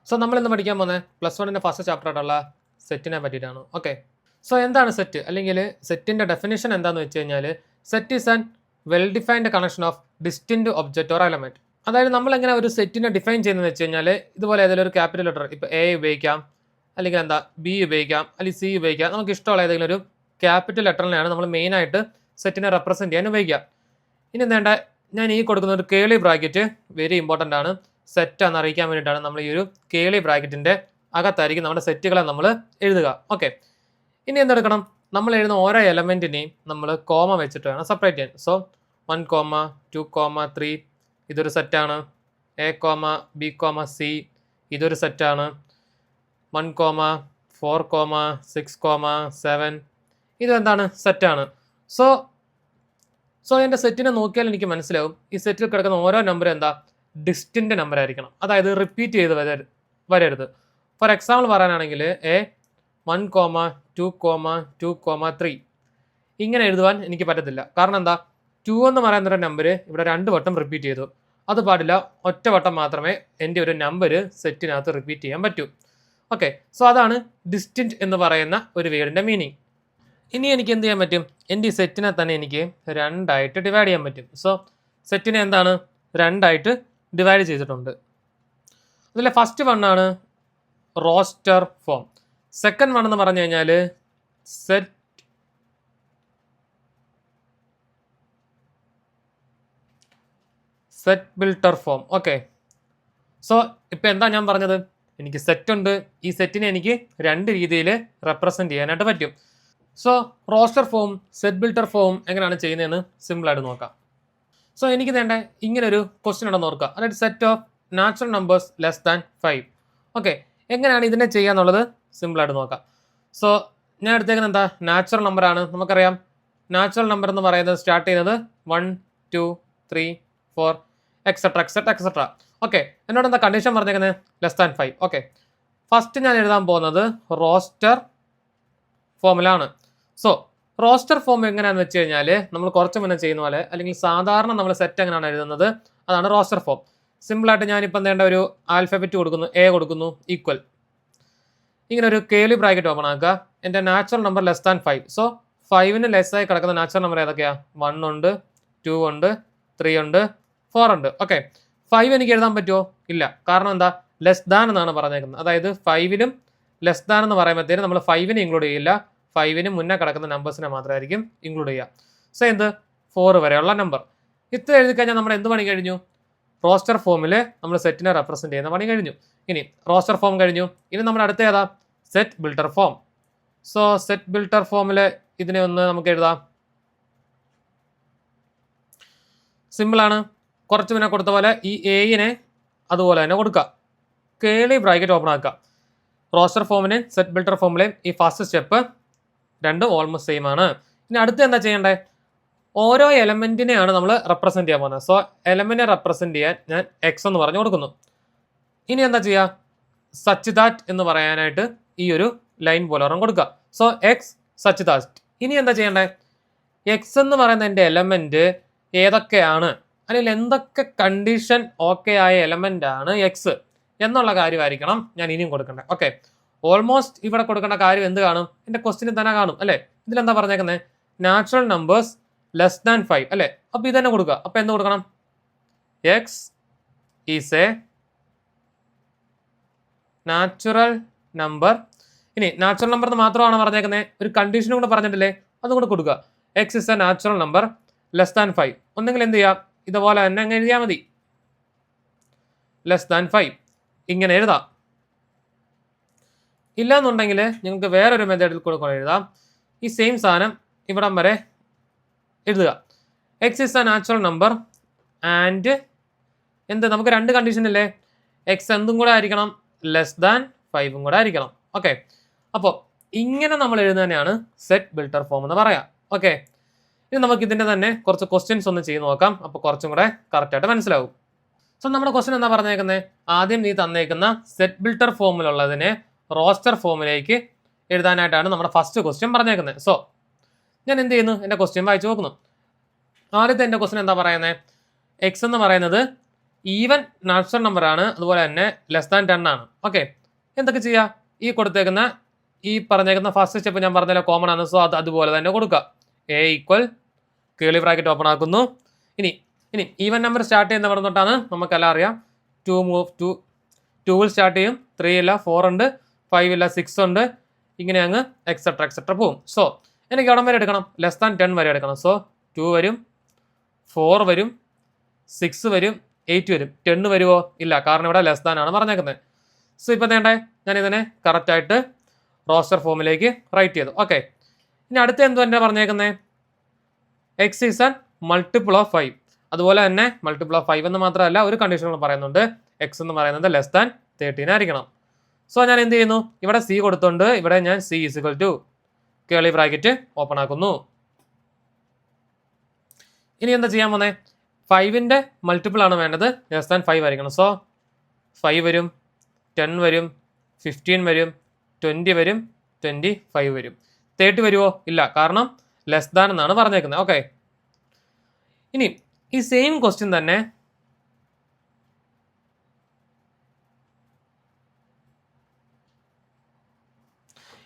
So നമ്മൾ ഇന്ന് പഠിക്കാൻ പോകുന്നത് +1 ഫസ്റ്റ് ചാപ്റ്റർ ആയിട്ടുള്ള സെറ്റിനെ പറ്റിയിട്ടാണ്. ഓക്കെ, സോ എന്താണ് സെറ്റ് അല്ലെങ്കിൽ സെറ്റിൻ്റെ ഡെഫിനേഷൻ എന്താണെന്ന് വെച്ച് കഴിഞ്ഞാൽ set is an well defined connection of distinct object or element. അതായത് നമ്മൾ എങ്ങനെ ഒരു സെറ്റിനെ ഡിഫൈൻ ചെയ്യുന്നതെന്ന് വെച്ച് കഴിഞ്ഞാൽ ഇതുപോലെ ഏതെങ്കിലും ഒരു ക്യാപിറ്റൽ ലെറ്റർ ഇപ്പോൾ എ ഉപയോഗിക്കാം, അല്ലെങ്കിൽ ബി ഉപയോഗിക്കാം, അല്ലെങ്കിൽ സി ഉപയോഗിക്കാം. നമുക്ക് ഇഷ്ടമുള്ള ഏതെങ്കിലും ഒരു ക്യാപിറ്റൽ ലെറ്ററിനെയാണ് നമ്മൾ മെയിനായിട്ട് സെറ്റിനെ റെപ്രസെൻറ്റ് ചെയ്യാൻ ഉപയോഗിക്കുക. ഇനി വേണ്ട, ഞാൻ ഈ കൊടുക്കുന്ന ഒരു കേളി ബ്രാക്കറ്റ് വെരി ഇമ്പോർട്ടൻ്റ് ആണ്. സെറ്റ് എന്ന് അറിയിക്കാൻ വേണ്ടിയിട്ടാണ് നമ്മൾ ഈ ഒരു കേളി ബ്രാക്കറ്റിൻ്റെ അകത്തായിരിക്കും നമ്മുടെ സെറ്റുകളെ നമ്മൾ എഴുതുക. ഓക്കെ, ഇനി എന്തെടുക്കണം, നമ്മൾ എഴുതുന്ന ഓരോ എലമെൻറ്റിനെയും നമ്മൾ കോമ വെച്ചിട്ട് വേണം സെപ്പറേറ്റ് ചെയ്യാൻ. സോ 1, 2, 3 ഇതൊരു സെറ്റാണ്. A, B, C ഇതൊരു സെറ്റാണ്. 1, 4, 6, 7 ഇതെന്താണ്, സെറ്റാണ്. സോ എൻ്റെ സെറ്റിനെ നോക്കിയാൽ എനിക്ക് മനസ്സിലാവും ഈ സെറ്റിൽ കിടക്കുന്ന ഓരോ നമ്പർ എന്താ, ഡിസ്റ്റിൻ്റ് നമ്പർ ആയിരിക്കണം. അതായത് റിപ്പീറ്റ് ചെയ്ത് വരരുത്. ഫോർ എക്സാമ്പിൾ പറയാനാണെങ്കിൽ A 1, 2, 2, 3 ഇങ്ങനെ എഴുതുവാൻ എനിക്ക് പറ്റത്തില്ല. കാരണം എന്താ, 2 എന്ന് പറയുന്നൊരു നമ്പർ ഇവിടെ 2 വട്ടം റിപ്പീറ്റ് ചെയ്തു. അത് പാടില്ല, ഒറ്റ വട്ടം മാത്രമേ എൻ്റെ ഒരു നമ്പർ സെറ്റിനകത്ത് റിപ്പീറ്റ് ചെയ്യാൻ പറ്റൂ. ഓക്കെ, സോ അതാണ് ഡിസ്റ്റിൻറ്റ് എന്ന് പറയുന്ന ഒരു വേർഡിൻ്റെ മീനിങ്. ഇനി എനിക്ക് എന്ത് ചെയ്യാൻ പറ്റും, എൻ്റെ ഈ സെറ്റിനെ തന്നെ എനിക്ക് 2ആയിട്ട് ഡിവൈഡ് ചെയ്യാൻ പറ്റും. സോ സെറ്റിനെ എന്താണ്, 2ആയിട്ട് ഡിവൈഡ് ചെയ്തിട്ടുണ്ട്. അതിലെ ഫസ്റ്റ് വണ്ണാണ് റോസ്റ്റർ ഫോം. സെക്കൻഡ് വൺ എന്ന് പറഞ്ഞു കഴിഞ്ഞാൽ set builder form. Okay, so ഇപ്പം എന്താ ഞാൻ പറഞ്ഞത്, എനിക്ക് സെറ്റ് ഉണ്ട്, ഈ സെറ്റിനെ എനിക്ക് 2 രീതിയിൽ റെപ്രസെൻറ്റ് ചെയ്യാനായിട്ട് പറ്റും. So roster form, set builder form എങ്ങനെയാണ് ചെയ്യുന്നതെന്ന് സിമ്പിളായിട്ട് നോക്കാം. സോ എനിക്ക് വേണ്ട ഇങ്ങനെ ഒരു ക്വസ്റ്റ്യൻ ഉണ്ടെന്ന് ഓർക്കുക, അതായത് set of natural numbers less than 5. Okay, എങ്ങനെയാണ് ഇതിനെ ചെയ്യുക എന്നുള്ളത് സിമ്പിളായിട്ട് നോക്കാം. സോ ഞാൻ എടുത്തേക്കുന്നത് എന്താ, നാച്ചുറൽ നമ്പറാണ്. നമുക്കറിയാം നാച്ചുറൽ നമ്പർ എന്ന് പറയുന്നത് സ്റ്റാർട്ട് ചെയ്യുന്നത് 1, 2, 3, 4 എക്സെട്ര. ഓക്കെ, എന്നോട് എന്താ കണ്ടീഷൻ പറഞ്ഞേക്കുന്നത്, ലെസ് ദാൻ 5. ഓക്കെ, ഫസ്റ്റ് ഞാൻ എഴുതാൻ പോകുന്നത് റോസ്റ്റർ ഫോമിലാണ്. സോ റോസ്റ്റർ ഫോം എങ്ങനെയാണെന്ന് വെച്ച് കഴിഞ്ഞാൽ നമ്മൾ കുറച്ച് മുന്നേ ചെയ്യുന്ന പോലെ, അല്ലെങ്കിൽ സാധാരണ നമ്മൾ സെറ്റ് എങ്ങനെയാണ് എഴുതുന്നത് അതാണ് റോസ്റ്റർ ഫോം. സിമ്പിളായിട്ട് ഞാനിപ്പം വേണ്ട ഒരു ആൽഫബറ്റ് കൊടുക്കുന്നു, A കൊടുക്കുന്നു, ഈക്വൽ, ഇങ്ങനെ ഒരു കേളി ബ്രാക്കറ്റ് ഓപ്പൺ ആക്കുക. എൻ്റെ natural number less than 5. So 5ന് ലെസ്സായി കിടക്കുന്ന നാച്ചുറൽ നമ്പർ ഏതൊക്കെയാണ്, 1 ഉണ്ട്, 2 ഉണ്ട്, 3 ഉണ്ട്, 4 ഉണ്ട്. ഓക്കെ, 5 എനിക്ക് എഴുതാൻ പറ്റുമോ, ഇല്ല. കാരണം എന്താ, ലെസ് ദാൻ എന്നാണ് പറഞ്ഞേക്കുന്നത്. അതായത് 5നും ലെസ് ദാൻ എന്ന് പറയുമ്പോഴത്തേനും നമ്മൾ 5നെ ഇൻക്ലൂഡ് ചെയ്യില്ല, 5ന് മുന്നേ കിടക്കുന്ന നമ്പേഴ്സിനെ മാത്രമായിരിക്കും ഇൻക്ലൂഡ് ചെയ്യുക. സോ എന്ത്, 4 വരെയുള്ള നമ്പർ. ഇത്ര എഴുതി കഴിഞ്ഞാൽ നമ്മൾ എന്ത് പണി കഴിഞ്ഞു, റോസ്റ്റർ ഫോമിൽ നമ്മൾ സെറ്റിനെ റെപ്രസെൻറ്റ് ചെയ്യുന്ന പണി കഴിഞ്ഞു. ഇനി റോസ്റ്റർ ഫോം കഴിഞ്ഞു, ഇനി നമ്മുടെ അടുത്ത ഏതാ, set builder form. So set ബിൽട്ടർ ഫോമിൽ ഇതിനെ ഒന്ന് നമുക്ക് എഴുതാം. സിമ്പിളാണ്, കുറച്ച് മുന്നേ കൊടുത്ത പോലെ ഈ എയിനെ അതുപോലെ തന്നെ കൊടുക്കുക, കേളി ബ്രാക്കറ്റ് ഓപ്പൺ ആക്കുക. റോസ്റ്റർ ഫോമിന് സെറ്റ് ബിൽട്ടർ ഫോമിലെയും ഈ ഫസ്റ്റ് സ്റ്റെപ്പ് രണ്ടും ഓൾമോസ്റ്റ് സെയിം ആണ്. ഇനി അടുത്ത് എന്താ ചെയ്യേണ്ടത്, ഓരോ എലമെൻറ്റിനെയാണ് നമ്മൾ റെപ്രസെൻറ്റ് ചെയ്യാൻ പോകുന്നത്. സോ എലമെൻറ്റിനെ റെപ്രസെൻറ്റ് ചെയ്യാൻ ഞാൻ എക്സ് എന്ന് പറഞ്ഞു കൊടുക്കുന്നു. ഇനി എന്താ ചെയ്യുക, സച്ച് ദാറ്റ് എന്ന് പറയാനായിട്ട് ഈ ഒരു ലൈൻ പോലെ ഒരെണ്ണം കൊടുക്കുക. So X such that. ഇനി എന്താ ചെയ്യേണ്ടത്, എക്സ് എന്ന് പറയുന്ന എൻ്റെ എലമെൻറ്റ് ഏതൊക്കെയാണ്, അല്ലെങ്കിൽ എന്തൊക്കെ കണ്ടീഷൻ ഓക്കെ ആയ എലമെൻ്റ് ആണ് എക്സ് എന്നുള്ള കാര്യമായിരിക്കണം ഞാൻ ഇനിയും കൊടുക്കേണ്ടത്. ഓക്കെ, ഓൾമോസ്റ്റ് ഇവിടെ കൊടുക്കേണ്ട കാര്യം എന്ത് കാണും, എൻ്റെ ക്വസ്റ്റിന് തന്നെ കാണും അല്ലേ. ഇതിലെന്താ പറഞ്ഞേക്കുന്നത്, നാച്ചുറൽ നമ്പേഴ്സ് ലെസ് ദാൻ 5 അല്ലേ. അപ്പോൾ ഇതന്നെ കൊടുക്കുക. അപ്പോൾ എന്ത് കൊടുക്കണം, X is A natural number. ഇനി നാച്ചുറൽ നമ്പർ എന്ന് മാത്രമാണ് പറഞ്ഞേക്കുന്നത്, ഒരു കണ്ടീഷനും കൂടെ പറഞ്ഞിട്ടില്ലേ, അതും കൂടെ കൊടുക്കുക. X is A natural number less than 5. ഒന്നെങ്കിൽ എന്ത് ചെയ്യാം, ഇതുപോലെ തന്നെ അങ്ങ് എഴുതിയാൽ മതി, ലെസ് ദാൻ 5 ഇങ്ങനെ എഴുതാം. ഇല്ലാന്നുണ്ടെങ്കിൽ നിങ്ങൾക്ക് വേറൊരു മെത്തേഡിൽ കൂടെ എഴുതാം. ഈ സെയിം സാധനം ഇവിടം വരെ എഴുതുക, X is A natural number and എന്ത്, നമുക്ക് 2 കണ്ടീഷൻ ഇല്ലേ, എക്സ് എന്തും കൂടെ ആയിരിക്കണം, ലെസ് ദാൻ 5 കൂടെ ആയിരിക്കണം. ഓക്കെ, അപ്പോൾ ഇങ്ങനെ നമ്മൾ എഴുതുന്നതന്നെയാണ് സെറ്റ് ബിൽട്ടർ ഫോം എന്ന് പറയാം. ഓക്കെ, ഇനി നമുക്ക് ഇതിൻ്റെ തന്നെ കുറച്ച് ക്വസ്റ്റ്യൻസ് ഒന്ന് ചെയ്ത് നോക്കാം, അപ്പോൾ കുറച്ചും കൂടെ കറക്റ്റായിട്ട് മനസ്സിലാവും. സോ നമ്മുടെ ക്വസ്റ്റ്യൻ എന്താ പറഞ്ഞേക്കുന്നത്, ആദ്യം നീ തന്നേക്കുന്ന സെറ്റ് ബിൽട്ടർ ഫോമിലുള്ളതിനെ റോസ്റ്റർ ഫോമിലേക്ക് എഴുതാനായിട്ടാണ് നമ്മുടെ ഫസ്റ്റ് ക്വസ്റ്റ്യൻ പറഞ്ഞേക്കുന്നത്. സോ ഞാൻ എന്ത് ചെയ്യുന്നു, എൻ്റെ ക്വസ്റ്റ്യൻ വായിച്ചു നോക്കുന്നു. ആദ്യത്തെ എൻ്റെ ക്വസ്റ്റ്യൻ എന്താ പറയുന്നത്, എക്സ് എന്ന് പറയുന്നത് ഈവൻ നാച്ചുറൽ നമ്പർ ആണ്, അതുപോലെ തന്നെ ലെസ് ദാൻ 10 ആണ്. ഓക്കെ, എന്തൊക്കെ ചെയ്യുക? ഈ കൊടുത്തേക്കുന്ന ഈ പറഞ്ഞേക്കുന്ന ഫസ്റ്റ് സ്റ്റെപ്പ് ഞാൻ പറഞ്ഞാൽ കോമൺ ആണ്. സോ അത് അതുപോലെ തന്നെ കൊടുക്കുക. A equal Keli bracket open ആക്കുന്നു. ഇനി ഇനി ഈവൻ നമ്പർ സ്റ്റാർട്ട് ചെയ്യുന്ന പറഞ്ഞിട്ടാണ് നമുക്കെല്ലാം അറിയാം. 2 സ്റ്റാർട്ട് ചെയ്യും, 3 ഇല്ല, 4 ഉണ്ട്, 5 ഇല്ല, 6 ഉണ്ട്, ഇങ്ങനെ അങ്ങ് എക്സെട്ര പോവും. സോ എനിക്ക് അവിടം വരെ എടുക്കണം, ലെസ് ദാൻ 10 വരെ എടുക്കണം. സോ 2 വരും, 4 വരും, 6 വരും, 8 വരും. 10 വരുമോ? ഇല്ല, കാരണം ഇവിടെ ലെസ് ദാൻ ആണ് പറഞ്ഞേക്കുന്നത്. സോ ഇപ്പം വേണ്ടേ ഞാൻ ഇതിനെ കറക്റ്റായിട്ട് റോസ്റ്റർ ഫോമിലേക്ക് റൈറ്റ് ചെയ്തു. ഓക്കെ, ഇനി അടുത്ത എന്തു തന്നെ പറഞ്ഞേക്കുന്നത്? X is an multiple of 5. അതുപോലെ തന്നെ മൾട്ടിപ്പിൾ ഓഫ് 5 എന്ന് മാത്രമല്ല, ഒരു കണ്ടീഷനുകൾ പറയുന്നുണ്ട്. എക്സ് എന്ന് പറയുന്നത് ലെസ് ദാൻ 13 ആയിരിക്കണം. സോ ഞാൻ എന്ത് ചെയ്യുന്നു? ഇവിടെ സി കൊടുത്തുകൊണ്ട് ഇവിടെ ഞാൻ C equal to curly bracket open ആക്കുന്നു. ഇനി എന്താ ചെയ്യാൻ പോന്നെ? 5ന്റെ മൾട്ടിപ്പിൾ ആണ് വേണ്ടത്, ലെസ് ദാൻ 5 ആയിരിക്കണം. സോ 5 വരും, 10 വരും, 15 വരും, 20 വരും, 25 വരും. 30 വരുമോ? ഇല്ല, കാരണം ലെസ് ദാൻ എന്നാണ് പറഞ്ഞേക്കുന്നത്. ഓക്കെ, ഇനി ഈ സെയിം ക്വസ്റ്റ്യൻ തന്നെ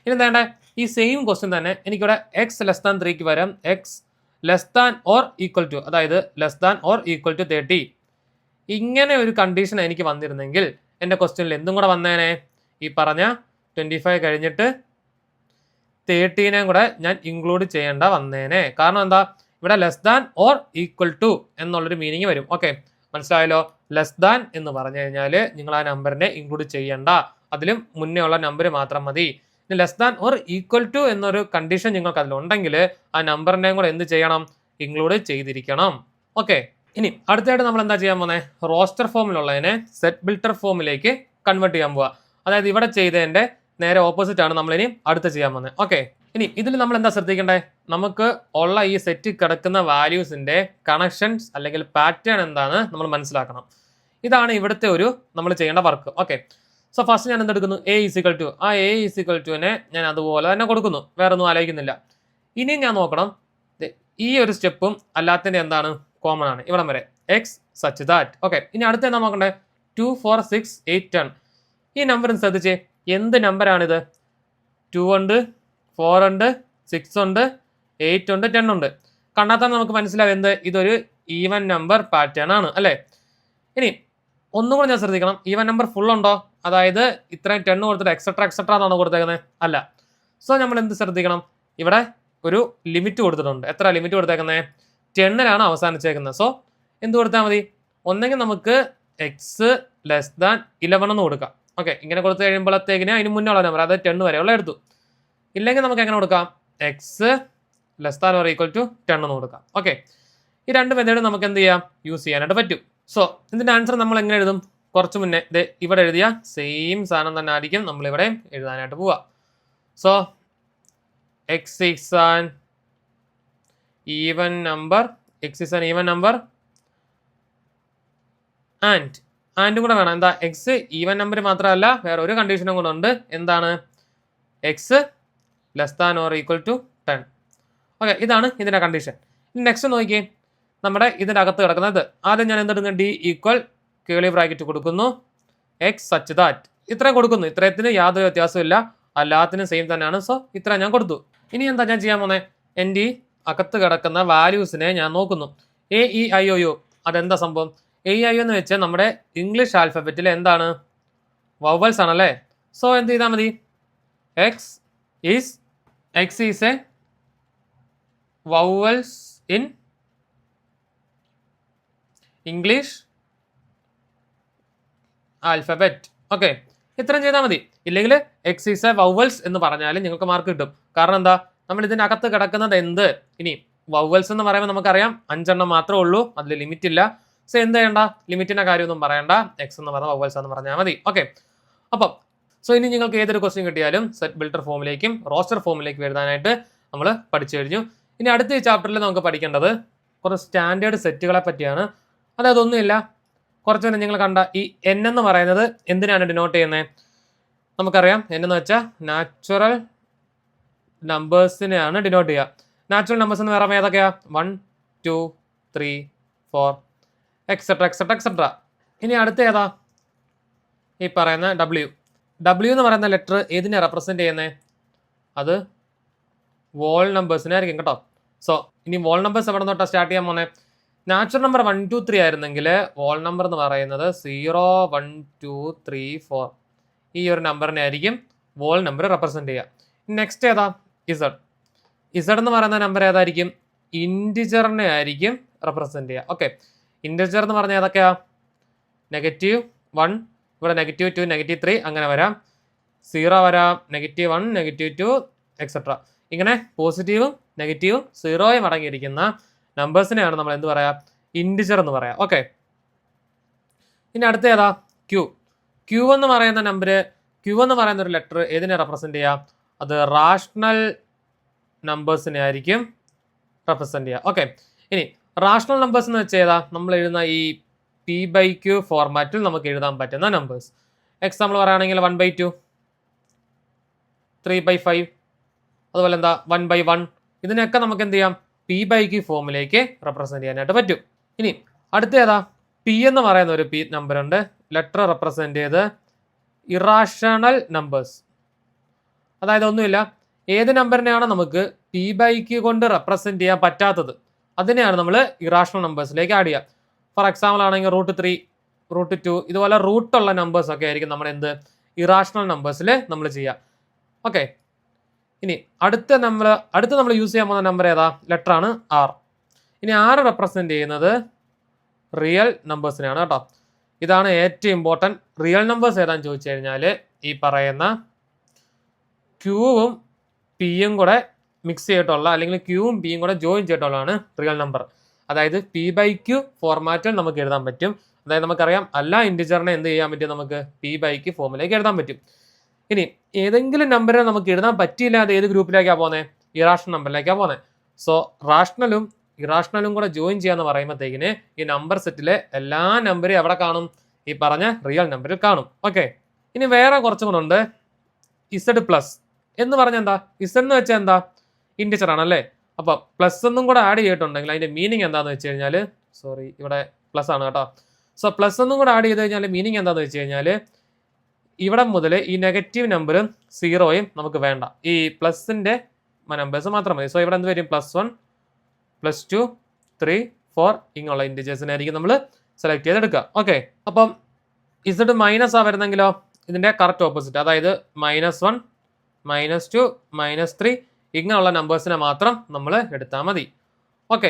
ഇനി വേണ്ടേ ഈ സെയിം ക്വസ്റ്റ്യൻ തന്നെ എനിക്കിവിടെ എക്സ് ലെസ് ദാൻ 3ക്ക് വരാം, x less than or equal to, അതായത് less than or equal to 30. ഇങ്ങനെ ഒരു കണ്ടീഷൻ എനിക്ക് വന്നിരുന്നെങ്കിൽ എൻ്റെ ക്വസ്റ്റ്യനിൽ എന്തും കൂടെ വന്നേനെ? ഈ പറഞ്ഞ 25 കഴിഞ്ഞിട്ട് 13 കൂടെ ഞാൻ ഇൻക്ലൂഡ് ചെയ്യേണ്ട വന്നേനെ. കാരണം എന്താ? ഇവിടെ less than or equal to എന്നുള്ളൊരു മീനിങ് വരും. ഓക്കെ, മനസ്സിലായല്ലോ? ലെസ് ദാൻ എന്ന് പറഞ്ഞു കഴിഞ്ഞാൽ നിങ്ങൾ ആ നമ്പറിനെ ഇൻക്ലൂഡ് ചെയ്യണ്ട, അതിലും മുന്നേ ഉള്ള നമ്പർ മാത്രം മതി. Less than or equal to എന്നൊരു കണ്ടീഷൻ നിങ്ങൾക്ക് അതിലുണ്ടെങ്കിൽ ആ നമ്പറിനെയും കൂടെ എന്ത് ചെയ്യണം? ഇൻക്ലൂഡ് ചെയ്തിരിക്കണം. ഓക്കെ, ഇനി അടുത്തായിട്ട് നമ്മൾ എന്താ ചെയ്യാൻ പോകുന്നത്? റോസ്റ്റർ ഫോമിലുള്ളതിനെ സെറ്റ് ബിൽട്ടർ ഫോമിലേക്ക് കൺവേർട്ട് ചെയ്യാൻ പോവുക. അതായത് ഇവിടെ ചെയ്തതിന്റെ നേരെ ഓപ്പോസിറ്റ് ആണ് നമ്മൾ ഇനി അടുത്ത് ചെയ്യാൻ പോകുന്നത്. ഓക്കെ, ഇനി ഇതിൽ നമ്മൾ എന്താ ശ്രദ്ധിക്കേണ്ടത്? നമുക്ക് ഉള്ള ഈ സെറ്റ് കിടക്കുന്ന വാല്യൂസിന്റെ കണക്ഷൻസ് അല്ലെങ്കിൽ പാറ്റേൺ എന്താണ് നമ്മൾ മനസ്സിലാക്കണം. ഇതാണ് ഇവിടുത്തെ ഒരു നമ്മൾ ചെയ്യേണ്ട വർക്ക്. ഓക്കെ, സോ ഫസ്റ്റ് ഞാൻ എന്തെടുക്കുന്നു? A is equal to. ആ എ ഈസിക്കൽ ടുവിനെ ഞാൻ അതുപോലെ തന്നെ കൊടുക്കുന്നു, വേറെ ഒന്നും ആലോചിക്കുന്നില്ല. ഇനിയും ഞാൻ നോക്കണം, ഈ ഒരു സ്റ്റെപ്പും അല്ലാത്തതിന്റെ എന്താണ് കോമൺ ആണ് ഇവിടം വരെ, എക്സ് സച്ച് ദാറ്റ്. ഓക്കെ, ഇനി അടുത്ത എന്താ നോക്കണ്ടേ? 2, 4, 6, 8, 10. ഈ നമ്പർ ശ്രദ്ധിച്ചേ, എന്ത് നമ്പറാണിത്? 2 ഉണ്ട്, 4 ഉണ്ട്, 6 ഉണ്ട്, 8 ഉണ്ട്, 10 ഉണ്ട്. കണ്ടാൽ നമുക്ക് മനസ്സിലാവും എന്ത്? ഇതൊരു ഈവൻ നമ്പർ പാറ്റേൺ ആണ് അല്ലേ? ഇനി ഒന്നും കൂടെ ഞാൻ ശ്രദ്ധിക്കണം, ഈവൻ നമ്പർ ഫുൾ ഉണ്ടോ? അതായത് ഇത്രയും 10 കൊടുത്തിട്ട് എക്സെട്ര എന്നാണ് കൊടുത്തേക്കുന്നത്? അല്ല. സോ നമ്മൾ എന്ത് ശ്രദ്ധിക്കണം? ഇവിടെ ഒരു ലിമിറ്റ് കൊടുത്തിട്ടുണ്ട്. എത്ര ലിമിറ്റ് കൊടുത്തേക്കുന്നത്? 10ലാണ് അവസാനിച്ചേക്കുന്നത്. സോ എന്ത് കൊടുത്താൽ മതി? ഒന്നെങ്കിൽ നമുക്ക് എക്സ് ലെസ് ദാൻ 11 എന്ന് കൊടുക്കാം. ഓക്കെ, ഇങ്ങനെ കൊടുത്തു കഴിയുമ്പോഴത്തേക്കിന് അതിന് മുന്നേ ഉള്ള നമ്പർ, അതായത് 10 വരെയുള്ള എടുത്തു. ഇല്ലെങ്കിൽ നമുക്ക് എങ്ങനെ കൊടുക്കാം? X less than or equal to 10 എന്ന് കൊടുക്കാം. ഓക്കെ, ഈ രണ്ട് മെത്തേഡ് നമുക്ക് എന്ത് ചെയ്യാം? യൂസ് ചെയ്യാനായിട്ട് പറ്റും. സോ ഇതിന്റെ ആൻസർ നമ്മൾ എങ്ങനെ എഴുതും? കുറച്ച് മുന്നേ ഇവിടെ എഴുതിയ സെയിം സാധനം തന്നെ ആയിരിക്കും നമ്മളിവിടെ എഴുതാനായിട്ട് പോവുക. So x is an even number, ആൻഡും കൂടെ വേണം. എന്താ? എക്സ് ഈവൻ നമ്പർ മാത്രമല്ല, വേറെ ഒരു കണ്ടീഷനും കൂടെ ഉണ്ട്. എന്താണ്? X less than or equal to 10. Okay, ഇതാണ് ഇതിന്റെ കണ്ടീഷൻ. നെക്സ്റ്റ് നോക്കിയേ, നമ്മുടെ ഇതിന്റെ അകത്ത് കിടക്കുന്നത്. ആദ്യം ഞാൻ എന്തെടുക്കുന്നു? ഡി ഈക്വൽ കേളി ബ്രാക്കറ്റ് കൊടുക്കുന്നു, എക്സ് സച്ച് ദാറ്റ്. ഇത്രയും കൊടുക്കുന്നു. ഇത്രയത്തിന് യാതൊരു വ്യത്യാസവും ഇല്ല, എല്ലാത്തിനും സെയിം തന്നെയാണ്. സോ ഇത്ര ഞാൻ കൊടുത്തു. ഇനി എന്താ ഞാൻ ചെയ്യാൻ പോകുന്നത്? എൻ്റെ അകത്ത് കിടക്കുന്ന വാല്യൂസിനെ ഞാൻ നോക്കുന്നു. A E I O U, അതെന്താ സംഭവം? എ ഐ എന്ന് വെച്ചാൽ നമ്മുടെ ഇംഗ്ലീഷ് ആൽഫബറ്റിൽ എന്താണ്? വവൽസ് ആണല്ലേ? സോ എന്ത് ചെയ്താൽ മതി? X is A vowels in English alphabet. Okay, ഇത്രയും ചെയ്താൽ മതി. ഇല്ലെങ്കിൽ എക്സ് ഈസ് എ വവൽസ് എന്ന് പറഞ്ഞാൽ നിങ്ങൾക്ക് മാർക്ക് കിട്ടും. കാരണം എന്താ? നമ്മൾ ഇതിനകത്ത് കിടക്കുന്നത് എന്ത്? ഇനി വവൽസ് എന്ന് പറയുമ്പോൾ നമുക്കറിയാം 5 എണ്ണം മാത്രമേ ഉള്ളൂ, അതിൽ ലിമിറ്റ് ഇല്ല. സോ എന്ത് ചെയ്യണ്ട? ലിമിറ്റിന്റെ കാര്യമൊന്നും പറയണ്ട, എക്സ് എന്ന് പറഞ്ഞാൽ വവൽസ് എന്ന് പറഞ്ഞാൽ മതി. ഓക്കെ, അപ്പം സോ ഇനി നിങ്ങൾക്ക് ഏതൊരു ക്വസ്റ്റ്യൻ കിട്ടിയാലും സെറ്റ് ബിൽട്ടർ ഫോമിലേക്കും റോസ്റ്റർ ഫോമിലേക്കും എഴുതാനായിട്ട് നമ്മൾ പഠിച്ചു കഴിഞ്ഞു. ഇനി അടുത്ത ഈ ചാപ്റ്ററിൽ നമുക്ക് പഠിക്കേണ്ടത് കുറച്ച് സ്റ്റാൻഡേർഡ് സെറ്റുകളെ പറ്റിയാണ്. അതൊന്നുമില്ല, കുറച്ച് നേരം നിങ്ങൾ കണ്ട ഈ എൻ എന്ന് പറയുന്നത് എന്തിനാണ് ഡിനോട്ട് ചെയ്യുന്നത്? നമുക്കറിയാം എൻ എന്ന് വെച്ചാൽ നാച്ചുറൽ നമ്പേഴ്സിനെയാണ് ഡിനോട്ട് ചെയ്യുക. നാച്ചുറൽ നമ്പേഴ്സ് എന്ന് പറയുമ്പോൾ ഏതൊക്കെയാ? 1, 2, 3, 4 എക്സെട്ര. ഇനി അടുത്ത ഏതാ? ഈ പറയുന്ന ഡബ്ല്യു. ഡബ്ല്യു എന്ന് പറയുന്ന ലെറ്റർ ഏതിനെ റെപ്രസെൻറ്റ് ചെയ്യുന്നത്? അത് വോൾ നമ്പേഴ്സിനെ ആയിരിക്കും കേട്ടോ. സോ ഇനി വോൾ നമ്പേഴ്സ് എവിടെ തൊട്ടാ സ്റ്റാർട്ട് ചെയ്യാൻ പോകുന്നത്? നാച്ചുറൽ നമ്പർ 1 2 3 ആയിരുന്നെങ്കിൽ വോൾ നമ്പർ എന്ന് പറയുന്നത് 0 1 2 3 4 ഈ ഒരു നമ്പറിനെ ആയിരിക്കും വോൾ നമ്പർ റെപ്രസെൻറ്റ് ചെയ്യുക. നെക്സ്റ്റ് ഏതാ? ഇസഡ്. ഇസഡ് എന്ന് പറയുന്ന നമ്പർ ഏതായിരിക്കും? ഇൻറ്റിജറിനെ ആയിരിക്കും റെപ്രസെൻറ്റ് ചെയ്യുക. ഓക്കെ, ഇൻറ്റിജർ എന്ന് പറഞ്ഞാൽ ഏതൊക്കെയാ? -1, ഇവിടെ -2 -3 അങ്ങനെ വരാം, 0 വരാം, -1 -2 എക്സെട്ര. ഇങ്ങനെ പോസിറ്റീവും നെഗറ്റീവും സീറോയും അടങ്ങിയിരിക്കുന്ന നമ്പേഴ്സിനെയാണ് നമ്മൾ എന്ത് പറയാ? ഇൻറ്റിജർ എന്ന് പറയാം. ഓക്കെ, ഇനി അടുത്ത ഏതാ? ക്യൂ. ക്യൂ എന്ന് പറയുന്ന നമ്പർ, ക്യൂ എന്ന് പറയുന്ന ഒരു ലെറ്റർ ഏതിനെ റെപ്രസെൻറ്റ് ചെയ്യാം? അത് റാഷണൽ നമ്പേഴ്സിനെ ആയിരിക്കും റെപ്രസെൻറ്റ് ചെയ്യുക. ഓക്കെ, ഇനി റാഷണൽ നമ്പേഴ്സ് എന്ന് വെച്ചാൽ ഏതാ? നമ്മൾ എഴുതുന്ന ഈ P/Q ഫോർമാറ്റിൽ നമുക്ക് എഴുതാൻ പറ്റുന്ന നമ്പേഴ്സ്. എക്സാമ്പിൾ പറയുകയാണെങ്കിൽ 1/2, 3/5, അതുപോലെ എന്താ 1/1, ഇതിനൊക്കെ നമുക്ക് എന്ത് ചെയ്യാം? P/Q ഫോമിലേക്ക് റെപ്രസെൻറ്റ് ചെയ്യാനായിട്ട് പറ്റും. ഇനി അടുത്ത ഏതാ? പി എന്ന് പറയുന്ന ഒരു നമ്പർ ഉണ്ട്, ലെറ്റർ റെപ്രസെൻറ്റ് ചെയ്ത് ഇറാഷണൽ നമ്പേഴ്സ്. അതായത് ഒന്നുമില്ല, ഏത് നമ്പറിനെയാണ് നമുക്ക് P/Q കൊണ്ട് റെപ്രസെൻറ്റ് ചെയ്യാൻ പറ്റാത്തത് അതിനെയാണ് നമ്മൾ ഇറാഷണൽ നമ്പേഴ്സിലേക്ക് ആഡ് ചെയ്യുക. ഫോർ എക്സാമ്പിൾ ആണെങ്കിൽ √3, √2 ഇതുപോലെ റൂട്ടുള്ള നമ്പേഴ്സ് ഒക്കെ ആയിരിക്കും നമ്മൾ എന്ത് ഇറാഷണൽ നമ്പേഴ്സിൽ നമ്മൾ ചെയ്യുക. ഓക്കെ, ഇനി അടുത്ത നമ്മൾ യൂസ് ചെയ്യാൻ പോകുന്ന നമ്പർ ഏതാ? ലെറ്റർ ആണ് R. ഇനി R റെപ്രസെൻറ്റ് ചെയ്യുന്നത് റിയൽ നമ്പേഴ്സിനെയാണ് കേട്ടോ. ഇതാണ് ഏറ്റവും ഇമ്പോർട്ടൻറ്റ്. റിയൽ നമ്പേഴ്സ് ഏതാണെന്ന് ചോദിച്ചു കഴിഞ്ഞാൽ ഈ പറയുന്ന ക്യൂവും പിയും കൂടെ മിക്സ് ചെയ്തിട്ടുള്ള, അല്ലെങ്കിൽ ക്യൂവും പിയും കൂടെ ജോയിൻ ചെയ്തിട്ടുള്ളതാണ് റിയൽ നമ്പർ. അതായത് P/Q ഫോർമാറ്റിൽ നമുക്ക് എഴുതാൻ പറ്റും. അതായത് നമുക്കറിയാം എല്ലാ ഇൻറ്റിജറിനെ എന്ത് ചെയ്യാൻ പറ്റും? നമുക്ക് P/Q ഫോമിലേക്ക് എഴുതാൻ പറ്റും. ഇനി ഏതെങ്കിലും നമ്പറിനെ നമുക്ക് എഴുതാൻ പറ്റിയില്ല, അത് ഏത് ഗ്രൂപ്പിലേക്കാണ് പോകുന്നത്? ഇറാഷണൽ നമ്പറിലേക്കാണ് പോകുന്നത്. സോ റാഷണലും ഇറാഷണലും കൂടെ ജോയിൻ ചെയ്യാന്ന് പറയുമ്പോഴത്തേക്കിന് ഈ നമ്പർ സെറ്റിലെ എല്ലാ നമ്പറും എവിടെ കാണും? ഈ പറഞ്ഞ റിയൽ നമ്പറിൽ കാണും. ഓക്കെ, ഇനി വേറെ കുറച്ചും കൂടെ ഉണ്ട്. Z+ എന്ന് പറഞ്ഞാൽ എന്താ? Z എന്ന് വെച്ചാൽ എന്താ? ഇൻറ്റിജർ ആണല്ലേ. അപ്പോൾ പ്ലസ് ഒന്നും കൂടെ ആഡ് ചെയ്തിട്ടുണ്ടെങ്കിൽ അതിന്റെ മീനിങ് എന്താണെന്ന് വെച്ച് കഴിഞ്ഞാൽ, സോറി ഇവിടെ പ്ലസ് ആണ് കേട്ടോ. സോ പ്ലസ് ഒന്നും കൂടെ ആഡ് ചെയ്ത് കഴിഞ്ഞാൽ മീനിങ് എന്താണെന്ന് വെച്ച് കഴിഞ്ഞാൽ ഇവിടെ മുതൽ ഈ നെഗറ്റീവ് നമ്പറും സീറോയും നമുക്ക് വേണ്ട, ഈ പ്ലസിന്റെ നമ്പേഴ്സ് മാത്രം മതി. സോ ഇവിടെ എന്ത് വരും? +1, +2, 3, 4 ഇങ്ങനെയുള്ള ഇൻറ്റിജേഴ്സിനായിരിക്കും നമ്മൾ സെലക്ട് ചെയ്തെടുക്കുക. ഓക്കെ, അപ്പം ഇസഡ് മൈനസ് ആ വരുന്നെങ്കിലോ ഇതിന്റെ കറക്റ്റ് ഓപ്പോസിറ്റ്, അതായത് -1, -2, -3 ഇങ്ങനെയുള്ള നമ്പേഴ്സിനെ മാത്രം നമ്മൾ എടുത്താൽ മതി. ഓക്കെ,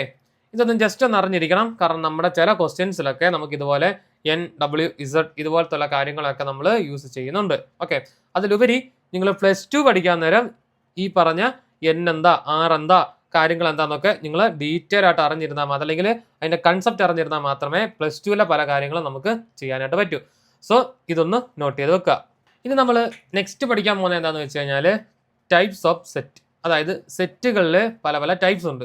ഇതൊന്നും ജസ്റ്റ് ഒന്ന് അറിഞ്ഞിരിക്കണം, കാരണം നമ്മുടെ ചില ക്വസ്റ്റ്യൻസിലൊക്കെ നമുക്ക് ഇതുപോലെ NWZ ഇതുപോലത്തുള്ള കാര്യങ്ങളൊക്കെ നമ്മൾ യൂസ് ചെയ്യുന്നുണ്ട്. ഓക്കെ, അതിലുപരി നിങ്ങൾ +2 പഠിക്കാൻ നേരം ഈ പറഞ്ഞ N എന്താ, R എന്താ, കാര്യങ്ങൾ എന്താണെന്നൊക്കെ നിങ്ങൾ ഡീറ്റെയിൽ ആയിട്ട് അറിഞ്ഞിരുന്നാൽ മാത്രം, അല്ലെങ്കിൽ അതിന്റെ കൺസെപ്റ്റ് അറിഞ്ഞിരുന്നാൽ മാത്രമേ +2 പല കാര്യങ്ങളും നമുക്ക് ചെയ്യാനായിട്ട് പറ്റൂ. സോ ഇതൊന്ന് നോട്ട് ചെയ്ത് വെക്കുക. ഇനി നമ്മൾ നെക്സ്റ്റ് പഠിക്കാൻ പോകുന്നത് എന്താണെന്ന് വെച്ച് കഴിഞ്ഞാൽ ടൈപ്സ് ഓഫ് സെറ്റ്. അതായത് സെറ്റുകളിൽ പല പല ടൈപ്സ് ഉണ്ട്.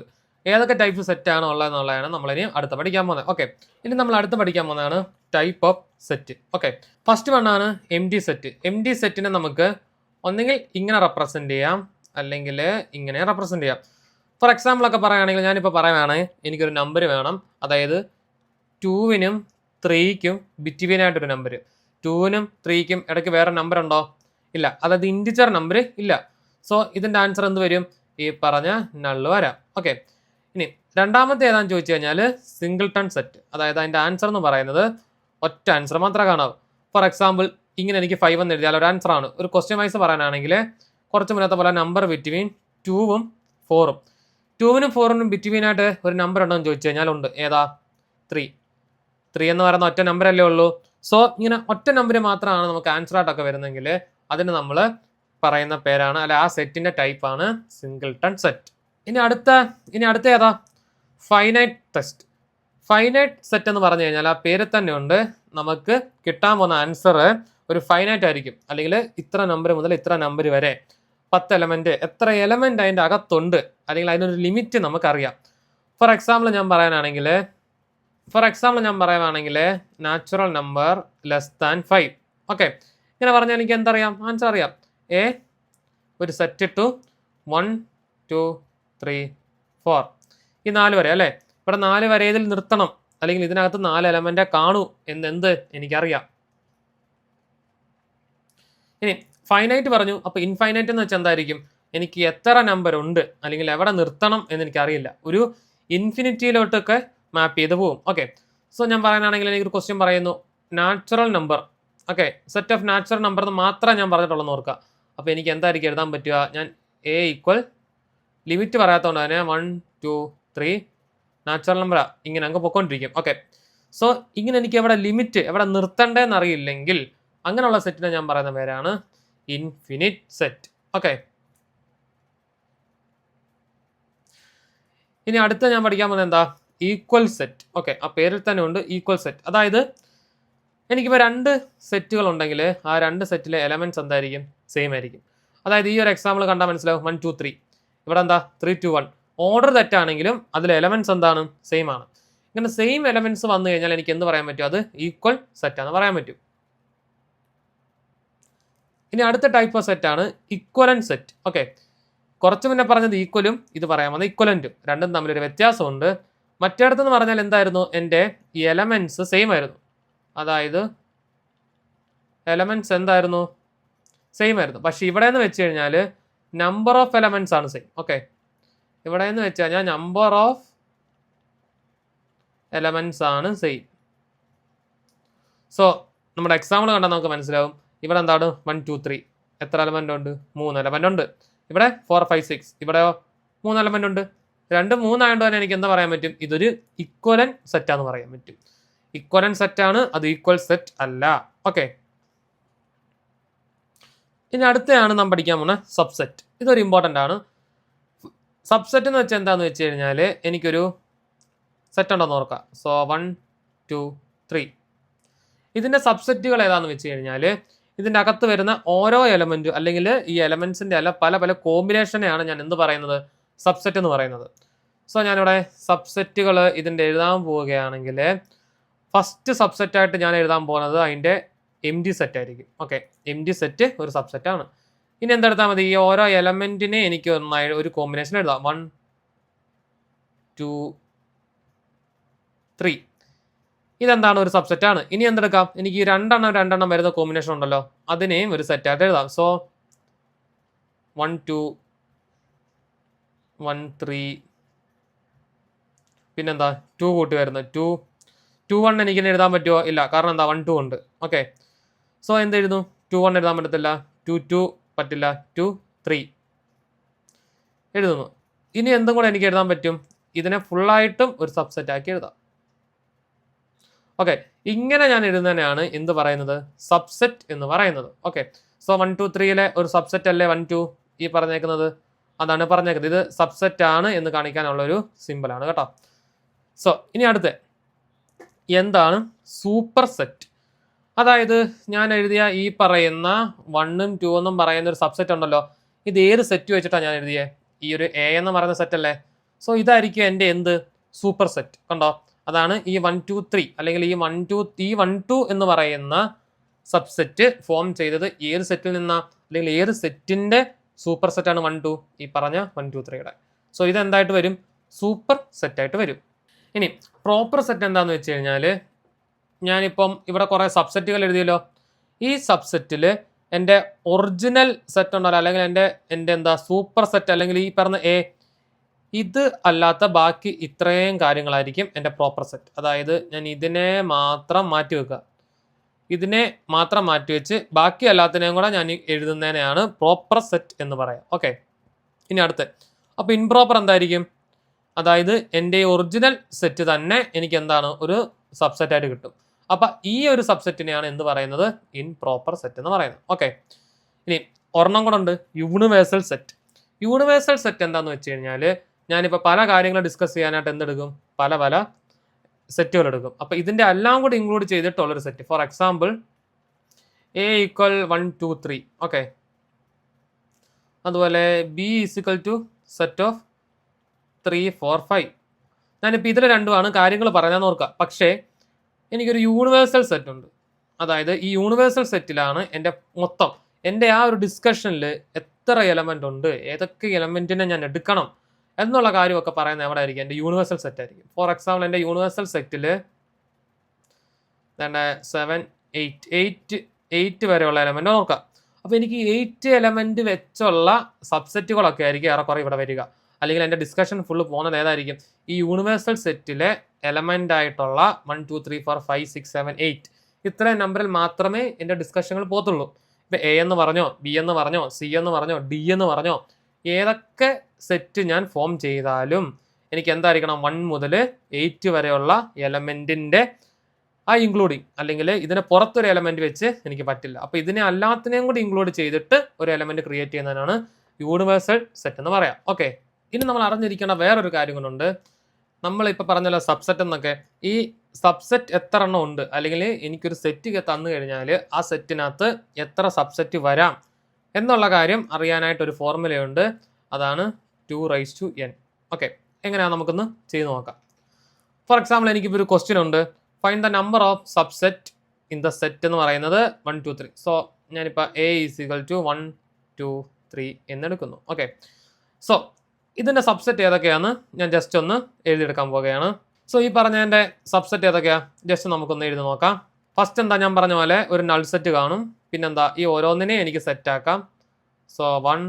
ഏതൊക്കെ ടൈപ്പ് സെറ്റ് ആണോ ഉള്ളതെന്നുള്ളതാണ് നമ്മളിനി അടുത്ത് പഠിക്കാൻ പോകുന്നത്. ഓക്കെ, ഇനി നമ്മൾ അടുത്ത് പഠിക്കാൻ പോകുന്നതാണ് type of set. Okay, first one ആണ് MD സെറ്റ്. MD സെറ്റിനെ നമുക്ക് ഒന്നെങ്കിൽ ഇങ്ങനെ റെപ്രസെൻറ്റ് ചെയ്യാം, അല്ലെങ്കിൽ ഇങ്ങനെ റെപ്രസെൻറ്റ് ചെയ്യാം. ഫോർ എക്സാമ്പിൾ ഒക്കെ പറയുകയാണെങ്കിൽ ഞാനിപ്പോൾ പറയുകയാണെങ്കിൽ എനിക്കൊരു നമ്പർ വേണം, അതായത് 2നും 3ക്കും ബിറ്റ്വീൻ ആയിട്ടൊരു നമ്പർ. 2നും 3ക്കും ഇടയ്ക്ക് വേറെ നമ്പർ ഉണ്ടോ? ഇല്ല, അതായത് ഇൻറ്റിജർ നമ്പർ ഇല്ല. സോ ഇതിൻ്റെ ആൻസർ എന്ത് വരും? ഈ പറഞ്ഞ നള്ള് വരാം. ഓക്കെ, ഇനി രണ്ടാമത്തെ ഏതാണെന്ന് ചോദിച്ചു കഴിഞ്ഞാൽ സിംഗിൾട്ടൺ സെറ്റ്. അതായത് അതിൻ്റെ ആൻസർ എന്ന് പറയുന്നത് ഒറ്റ ആൻസർ മാത്രമേ കാണാവൂ. ഫോർ എക്സാമ്പിൾ ഇങ്ങനെ എനിക്ക് 5 എന്ന് എഴുതിയാൽ ഒരു ആൻസർ ആണ്. ഒരു ക്വസ്റ്റ്യൻ വൈസ് പറയാനാണെങ്കിൽ കുറച്ച് മുന്നത്തെ പോലെ നമ്പർ ബിറ്റ്വീൻ 2ഉം 4ഉം. 2നും 4നും ബിറ്റ്വീൻ ആയിട്ട് ഒരു നമ്പർ ഉണ്ടോ എന്ന് ചോദിച്ചു കഴിഞ്ഞാൽ ഉണ്ട്. ഏതാ? 3 എന്ന് പറയുന്ന ഒറ്റ നമ്പർ അല്ലേ ഉള്ളൂ. സോ ഇങ്ങനെ ഒറ്റ നമ്പർ മാത്രമാണ് നമുക്ക് ആൻസർ ആയിട്ടൊക്കെ വരുന്നെങ്കിൽ അതിന് നമ്മൾ പറയുന്ന പേരാണ്, അല്ല ആ സെറ്റിന്റെ ടൈപ്പാണ് സിംഗിൾട്ടൺ സെറ്റ്. ഇനി അടുത്ത ഏതാ? Finite test. ഫൈനൈറ്റ് സെറ്റ് എന്ന് പറഞ്ഞു കഴിഞ്ഞാൽ ആ പേര് തന്നെ ഉണ്ട്, നമുക്ക് കിട്ടാൻ പോകുന്ന ആൻസർ ഒരു ഫൈനൈറ്റ് ആയിരിക്കും. അല്ലെങ്കിൽ ഇത്ര നമ്പർ മുതൽ ഇത്ര നമ്പർ വരെ 10 എലമെന്റ്, എത്ര എലമെന്റ് അതിൻ്റെ അകത്തുണ്ട്, അല്ലെങ്കിൽ അതിനൊരു ലിമിറ്റ് നമുക്കറിയാം. ഫോർ എക്സാമ്പിൾ ഞാൻ പറയുകയാണെങ്കിൽ നാച്ചുറൽ നമ്പർ <5. ഓക്കെ, ഇങ്ങനെ പറഞ്ഞാൽ എനിക്ക് എന്തറിയാം? ആൻസർ അറിയാം. ഒരു സെറ്റ് ഇട്ടു 1 2 3 4 ഈ 4 വരെ അല്ലേ. ഇവിടെ 4 വരെ ഇതിൽ നിർത്തണം, അല്ലെങ്കിൽ ഇതിനകത്ത് 4 എലമെന്റേ കാണൂ എന്നെന്ത് എനിക്കറിയാം. ഇനി ഫൈനൈറ്റ് പറഞ്ഞു. അപ്പോൾ ഇൻഫൈനൈറ്റ് എന്ന് വെച്ചാൽ എന്തായിരിക്കും? എനിക്ക് എത്ര നമ്പർ ഉണ്ട് അല്ലെങ്കിൽ എവിടെ നിർത്തണം എന്ന് എനിക്കറിയില്ല. ഒരു ഇൻഫിനിറ്റിയിലോട്ടൊക്കെ മാപ്പ് ചെയ്ത് പോകും. ഓക്കെ, സോ ഞാൻ പറയാനാണെങ്കിൽ എനിക്കൊരു ക്വസ്റ്റ്യൻ പറയുന്നു, natural number. Okay, set of natural number എന്ന് മാത്രമേ ഞാൻ പറഞ്ഞിട്ടുള്ളൂ ഓർക്കുക. അപ്പോൾ എനിക്ക് എന്തായിരിക്കും എഴുതാൻ പറ്റുക? ഞാൻ എ ഈക്വൽ ലിമിറ്റ് പറയാത്തതുകൊണ്ട് തന്നെ 1 2 3 നാച്ചുറൽ നമ്പർ ഇങ്ങനെ അങ്ങ് പൊയ്ക്കൊണ്ടിരിക്കും. ഓക്കെ, സോ ഇങ്ങനെ എനിക്ക് എവിടെ ലിമിറ്റ് എവിടെ നിർത്തേണ്ടതെന്ന് അറിയില്ലെങ്കിൽ അങ്ങനെയുള്ള സെറ്റിനെ ഞാൻ പറയുന്ന പേരാണ് ഇൻഫിനിറ്റ് സെറ്റ്. ഓക്കെ, ഇനി അടുത്ത ഞാൻ പഠിക്കാൻ പോകുന്നത് എന്താ? Equal set. ഓക്കെ, ആ പേരിൽ തന്നെ ഉണ്ട് ഈക്വൽ സെറ്റ്. അതായത് എനിക്കിപ്പോൾ 2 സെറ്റുകൾ ഉണ്ടെങ്കിൽ ആ 2 സെറ്റിലെ എലമെന്റ്സ് എന്തായിരിക്കും? സെയിം ആയിരിക്കും. അതായത് ഈ ഒരു എക്സാമ്പിൾ കണ്ടാൽ മനസ്സിലാവും. 1 2 3, ഇവിടെ എന്താ 3 2 1. ഓർഡർ തെറ്റാണെങ്കിലും അതിലെ എലമെന്റ്സ് എന്താണ്? സെയിം ആണ്. ഇങ്ങനെ സെയിം എലമെന്റ്സ് വന്നു കഴിഞ്ഞാൽ എനിക്ക് എന്ത് പറയാൻ പറ്റും? അത് ഈക്വൽ സെറ്റാന്ന് പറയാൻ പറ്റും. ഇനി അടുത്ത ടൈപ്പ് ഓഫ് സെറ്റാണ് ഇക്വലന്റ് സെറ്റ്. ഓക്കെ, കുറച്ച് മുന്നേ പറഞ്ഞത് ഈക്വലും ഇത് പറയാൻ വന്നത് ഇക്വലന്റും, രണ്ടും തമ്മിലൊരു വ്യത്യാസമുണ്ട്. മറ്റേടത്തെന്ന് പറഞ്ഞാൽ എന്തായിരുന്നു? എൻ്റെ ഈ എലമെന്റ്സ് സെയിം ആയിരുന്നു. അതായത് എലമെന്റ്സ് എന്തായിരുന്നു? സെയിം ആയിരുന്നു. പക്ഷെ ഇവിടെ നിന്ന് വെച്ച് കഴിഞ്ഞാൽ നമ്പർ ഓഫ് എലമെന്റ്സ് ആണ് സെയിം. ഓക്കെ, ഇവിടെ നിന്ന് വെച്ച് കഴിഞ്ഞാൽ നമ്പർ ഓഫ് എലമെന്റ്സ് ആണ് സെയിം. സോ നമ്മുടെ എക്സാമ്പിൾ കണ്ടാൽ നമുക്ക് മനസ്സിലാവും. ഇവിടെ എന്താണ്? 1 2 3, എത്ര എലമെന്റ് ഉണ്ട്? 3 എലമെന്റ് ഉണ്ട്. ഇവിടെ 4 5 6, ഇവിടെയോ 3 എലമെന്റ് ഉണ്ട്. 2 3 ആയതുകൊണ്ട് തന്നെ എനിക്ക് എന്താ പറയാൻ പറ്റും? ഇതൊരു ഇക്വലന്റ് സെറ്റാന്ന് പറയാൻ പറ്റും. ഇക്വലന്റ് സെറ്റാണ്, അത് ഈക്വൽ സെറ്റ് അല്ല. ഓക്കെ, ഇനി അടുത്തയാണ് നാം പഠിക്കാൻ പോകുന്ന സബ്സെറ്റ്. ഇതൊരു ഇമ്പോർട്ടൻ്റ് ആണ്. സബ്സെറ്റ് എന്ന് വെച്ചാൽ എന്താണെന്ന് വെച്ച് കഴിഞ്ഞാൽ എനിക്കൊരു സെറ്റ് ഉണ്ടെന്ന് ഓർക്കാം. സോ 1 2 3, ഇതിൻ്റെ സബ്സെറ്റുകൾ ഏതാണെന്ന് വെച്ച് കഴിഞ്ഞാൽ ഇതിൻ്റെ അകത്ത് വരുന്ന ഓരോ എലമെൻറ്റും അല്ലെങ്കിൽ ഈ എലമെൻസിൻ്റെ അല്ല പല പല കോമ്പിനേഷനെയാണ് ഞാൻ എന്ത് പറയുന്നത്? സബ്സെറ്റ് എന്ന് പറയുന്നത്. സോ ഞാനിവിടെ സബ്സെറ്റുകൾ ഇതിൻ്റെ എഴുതാൻ പോവുകയാണെങ്കിൽ ഫസ്റ്റ് സബ്സെറ്റായിട്ട് ഞാൻ എഴുതാൻ പോകുന്നത് അതിൻ്റെ എം ഡി സെറ്റ് ആയിരിക്കും. ഓക്കെ, എം ഡി സെറ്റ് ഒരു സബ്സെറ്റാണ്. ഇനി എന്തെടുത്താൽ മതി? ഈ ഓരോ എലമെൻറ്റിനെ എനിക്ക് ഒരു കോമ്പിനേഷൻ എഴുതാം. 1 2 3, ഇതെന്താണ്? ഒരു സബ്സെറ്റാണ്. ഇനി എന്തെടുക്കാം? എനിക്ക് ഈ രണ്ടെണ്ണം വരുന്ന കോമ്പിനേഷൻ ഉണ്ടല്ലോ, അതിനെയും ഒരു സെറ്റായിട്ട് എഴുതാം. സോ 1 2 1 3, പിന്നെന്താ 2 കൂട്ടി വരുന്നത് 2 2 1 എനിക്ക് എഴുതാൻ പറ്റുമോ? ഇല്ല, കാരണം എന്താ? 1 2 ഉണ്ട്. Okay, so എന്തെഴുതുന്നു? 2 1 എഴുതാൻ പറ്റത്തില്ല, 2 2 പറ്റില്ല, 2 3 എഴുതുന്നു. ഇനി എന്തും കൂടെ എനിക്ക് എഴുതാൻ പറ്റും? ഇതിനെ ഫുള്ളായിട്ടും ഒരു സബ്സെറ്റ് ആക്കി എഴുതാം. ഓക്കെ, ഇങ്ങനെ ഞാൻ എഴുതുന്നതിനാണ് എന്ത് പറയുന്നത്? സബ്സെറ്റ് എന്ന് പറയുന്നത്. ഓക്കെ, സോ 1 2 3 ഒരു സബ്സെറ്റ് അല്ലേ 1 2 ഈ പറഞ്ഞേക്കുന്നത്? അതാണ് പറഞ്ഞേക്കുന്നത്. ഇത് സബ്സെറ്റ് ആണ് എന്ന് കാണിക്കാനുള്ളൊരു സിമ്പിളാണ് കേട്ടോ. സോ ഇനി അടുത്ത എന്താണ് സൂപ്പർ സെറ്റ്? അതായത് ഞാൻ എഴുതിയ ഈ പറയുന്ന 1ഉം 2 പറയുന്ന ഒരു സബ്സെറ്റ് ഉണ്ടല്ലോ, ഇത് ഏത് സെറ്റ് വെച്ചിട്ടാണ് ഞാൻ എഴുതിയത്? ഈ ഒരു എ എന്ന് പറയുന്ന സെറ്റ് അല്ലേ? സോ ഇതായിരിക്കും എൻ്റെ എന്ത്? Super set. കണ്ടോ? അതാണ് ഈ 1 2 3 അല്ലെങ്കിൽ ഈ 1 2 എന്ന് പറയുന്ന സബ്സെറ്റ് ഫോം ചെയ്തത് ഏത് സെറ്റിൽ നിന്നാ? അല്ലെങ്കിൽ ഏത് സെറ്റിന്റെ സൂപ്പർ സെറ്റാണ് 1 2? ഈ പറഞ്ഞ 1 2 3യുടെ. സോ ഇത് എന്തായിട്ട് വരും? സൂപ്പർ സെറ്റായിട്ട് വരും. ഇനി പ്രോപ്പർ സെറ്റ് എന്താന്ന് വെച്ച് കഴിഞ്ഞാൽ ഞാനിപ്പം ഇവിടെ കുറേ സബ്സെറ്റുകൾ എഴുതിയല്ലോ. ഈ സബ്സെറ്റിൽ എൻ്റെ ഒറിജിനൽ സെറ്റ് ഉണ്ടല്ലോ, അല്ലെങ്കിൽ എൻ്റെ എന്താ സൂപ്പർ സെറ്റ് അല്ലെങ്കിൽ ഈ പറഞ്ഞ എ, ഇത് അല്ലാത്ത ബാക്കി ഇത്രയും കാര്യങ്ങളായിരിക്കും എൻ്റെ പ്രോപ്പർ സെറ്റ്. അതായത് ഞാൻ ഇതിനെ മാത്രം മാറ്റി വെക്കുക, ഇതിനെ മാത്രം മാറ്റി വെച്ച് ബാക്കി എല്ലാത്തിനെയും കൂടെ ഞാൻ എഴുതുന്നതിനെയാണ് പ്രോപ്പർ സെറ്റ് എന്ന് പറയാം. ഓക്കെ, ഇനി അടുത്ത് അപ്പോൾ ഇംപ്രോപ്പർ എന്തായിരിക്കും? അതായത് എൻ്റെ ഒറിജിനൽ സെറ്റ് തന്നെ എനിക്ക് എന്താണ്? ഒരു സബ്സെറ്റായിട്ട് കിട്ടും. അപ്പം ഈ ഒരു സബ്സെറ്റിനെയാണ് എന്ത് പറയുന്നത്? ഇംപ്രോപ്പർ സെറ്റ് എന്ന് പറയുന്നത്. ഓക്കെ, ഇനി ഒരെണ്ണം കൂടെ ഉണ്ട്, യൂണിവേഴ്സൽ സെറ്റ്. യൂണിവേഴ്സൽ സെറ്റ് എന്താണെന്ന് വെച്ച് കഴിഞ്ഞാൽ ഞാനിപ്പോൾ പല കാര്യങ്ങൾ ഡിസ്കസ് ചെയ്യാനായിട്ട് എന്തെടുക്കും? പല പല സെറ്റുകൾ എടുക്കും. അപ്പോൾ ഇതിൻ്റെ എല്ലാം കൂടി ഇൻക്ലൂഡ് ചെയ്തിട്ടുള്ളൊരു set. For example A equal 1 2 3. Okay, അതുപോലെ B equal to set of 3 4 5. ഞാനിപ്പോൾ ഇതിൽ രണ്ടുമാണ് കാര്യങ്ങൾ പറയാൻ ഓർക്കുക. പക്ഷേ എനിക്കൊരു യൂണിവേഴ്സൽ സെറ്റ് ഉണ്ട്. അതായത് ഈ യൂണിവേഴ്സൽ സെറ്റിലാണ് എൻ്റെ ആ ഒരു ഡിസ്കഷനിൽ എത്ര എലമെൻ്റ് ഉണ്ട്, ഏതൊക്കെ എലമെൻറ്റിനെ ഞാൻ എടുക്കണം എന്നുള്ള കാര്യമൊക്കെ പറയുന്നത് എവിടെ ആയിരിക്കും? എൻ്റെ യൂണിവേഴ്സൽ സെറ്റ് ആയിരിക്കും. ഫോർ എക്സാമ്പിൾ എൻ്റെ യൂണിവേഴ്സൽ സെറ്റിൽ then 7 8 വരെയുള്ള എലമെന്റ് നോക്കാം. അപ്പോൾ എനിക്ക് 8 എലമെന്റ് വെച്ചുള്ള സബ്സെറ്റുകളൊക്കെ ആയിരിക്കും ഏറെക്കുറെ ഇവിടെ വരിക. അല്ലെങ്കിൽ എൻ്റെ ഡിസ്കഷൻ ഫുള്ള് പോകുന്നത് ഏതായിരിക്കും, ഈ യൂണിവേഴ്സൽ സെറ്റിലെ എലമെന്റ് ആയിട്ടുള്ള 1 2 3 4 5 6 7 8 ഇത്രയും നമ്പറിൽ മാത്രമേ എൻ്റെ ഡിസ്കഷനുകൾ പോകത്തുള്ളൂ. ഇപ്പം എ എന്ന് പറഞ്ഞോ, ബി എന്ന് പറഞ്ഞോ, സി എന്ന് പറഞ്ഞോ, ഡി എന്ന് പറഞ്ഞോ, ഏതൊക്കെ സെറ്റ് ഞാൻ ഫോം ചെയ്താലും എനിക്ക് എന്തായിരിക്കണം, 1 മുതൽ 8 വരെയുള്ള എലമെന്റിന്റെ ആ ഇൻക്ലൂഡിങ്, അല്ലെങ്കിൽ ഇതിനെ പുറത്തൊരു എലമെന്റ് വെച്ച് എനിക്ക് പറ്റില്ല. അപ്പോൾ ഇതിനെ അല്ലാത്തിനെയും കൂടി ഇൻക്ലൂഡ് ചെയ്തിട്ട് ഒരു എലമെന്റ് ക്രിയേറ്റ് ചെയ്യുന്നതിനാണ് യൂണിവേഴ്സൽ സെറ്റ് എന്ന് പറയാം. ഓക്കെ, ഇനി നമ്മൾ അറിഞ്ഞിരിക്കേണ്ട വേറൊരു കാര്യം കൊണ്ടുണ്ട്. നമ്മളിപ്പോൾ പറഞ്ഞല്ലോ സബ്സെറ്റ് എന്നൊക്കെ. ഈ സബ്സെറ്റ് എത്ര എണ്ണം ഉണ്ട്, അല്ലെങ്കിൽ എനിക്കൊരു സെറ്റ് തന്നു കഴിഞ്ഞാൽ ആ സെറ്റിനകത്ത് എത്ര സബ്സെറ്റ് വരാം എന്നുള്ള കാര്യം അറിയാനായിട്ടൊരു ഫോർമുലയുണ്ട്. അതാണ് 2n. ഓക്കെ, എങ്ങനെയാണ് നമുക്കൊന്ന് ചെയ്ത് നോക്കാം. ഫോർ എക്സാമ്പിൾ എനിക്കിപ്പോൾ ഒരു ക്വസ്റ്റ്യൻ ഉണ്ട്, find the number of subset in the set എന്ന് പറയുന്നത് 1 2 3. സോ ഞാനിപ്പോൾ a = 1 2 3 എന്നെടുക്കുന്നു. ഓക്കെ, സോ ഇതിൻ്റെ സബ്സെറ്റ് ഏതൊക്കെയാണെന്ന് ഞാൻ ജസ്റ്റ് ഒന്ന് എഴുതിയെടുക്കാൻ പോവുകയാണ്. സോ ഈ പറഞ്ഞതിൻ്റെ സബ്സെറ്റ് ഏതൊക്കെയാണ് ജസ്റ്റ് നമുക്കൊന്ന് എഴുതി നോക്കാം. ഫസ്റ്റ് എന്താ, ഞാൻ പറഞ്ഞ പോലെ ഒരു നൾ സെറ്റ് കാണും. പിന്നെന്താ, ഈ ഓരോന്നിനെ എനിക്ക് സെറ്റ് ആക്കാം. സോ 1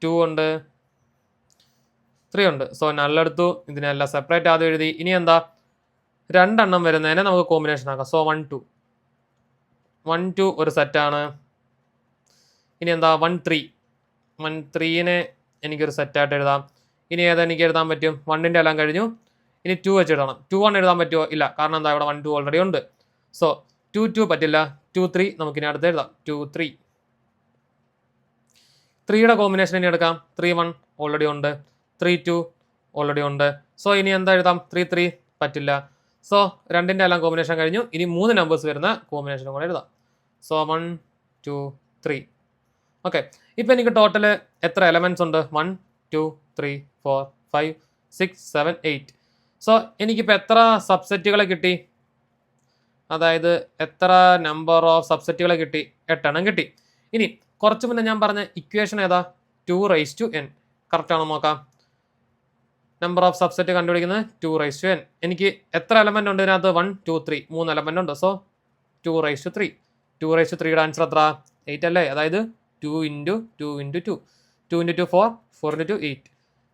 2 ഉണ്ട്, 3 ഉണ്ട്. സോ നള്ളെടുത്തു, ഇതിനെല്ലാം സെപ്പറേറ്റ് ആദ്യം എഴുതി. ഇനി എന്താ, 2 എണ്ണം വരുന്നതിനെ നമുക്ക് കോമ്പിനേഷൻ ആക്കാം. സോ 1 2 ഒരു സെറ്റാണ്. ഇനി എന്താ, 1 3നെ എനിക്കൊരു സെറ്റായിട്ട് എഴുതാം. ഇനി ഏതാ എനിക്ക് എഴുതാൻ പറ്റും, 1ൻ്റെ എല്ലാം കഴിഞ്ഞു. ഇനി 2 വെച്ച് എഴുതണം. 2 1 എഴുതാൻ പറ്റുമോ? ഇല്ല, കാരണം എന്താ, ഇവിടെ 1 2 ഓൾറെഡി ഉണ്ട്. സോ 2 2 പറ്റില്ല. 2 3 നമുക്കിനി അടുത്ത് എഴുതാം. 2 3 3യുടെ കോമ്പിനേഷൻ ഇനി എടുക്കാം. 3 1 ഓൾറെഡി ഉണ്ട്, 3 2 ഓൾറെഡി ഉണ്ട്. സോ ഇനി എന്താ എഴുതാം, 3 3 പറ്റില്ല. സോ 2ൻ്റെ എല്ലാം കോമ്പിനേഷൻ കഴിഞ്ഞു. ഇനി 3 നമ്പേഴ്സ് വരുന്ന കോമ്പിനേഷനും കൂടെ എഴുതാം. സോ 1 2 3. ഓക്കെ, ഇപ്പം എനിക്ക് ടോട്ടൽ എത്ര എലമെന്റ്സ് ഉണ്ട്, 1 2 3 4 5 6 7 8. സോ എനിക്കിപ്പോൾ എത്ര സബ്സെറ്റുകളെ കിട്ടി, അതായത് എത്ര നമ്പർ ഓഫ് സബ്സെറ്റുകളെ കിട്ടി, 8 എണ്ണം കിട്ടി. ഇനി കുറച്ച് മുന്നേ ഞാൻ പറഞ്ഞ ഇക്വേഷൻ ഏതാ, 2n. കറക്റ്റ് ആണോ നോക്കാം. നമ്പർ ഓഫ് സബ്സെറ്റ് കണ്ടുപിടിക്കുന്നത് 2n. എനിക്ക് എത്ര എലമെന്റ് ഉണ്ട് ഇതിനകത്ത്, 1 2 3 3 എലമെന്റ് ഉണ്ട്. സോ 2 3യുടെ ആൻസർ എത്ര, 8 അല്ലേ. അതായത് 2 × 2 × 2 2 × 2 4 4 × 2 8.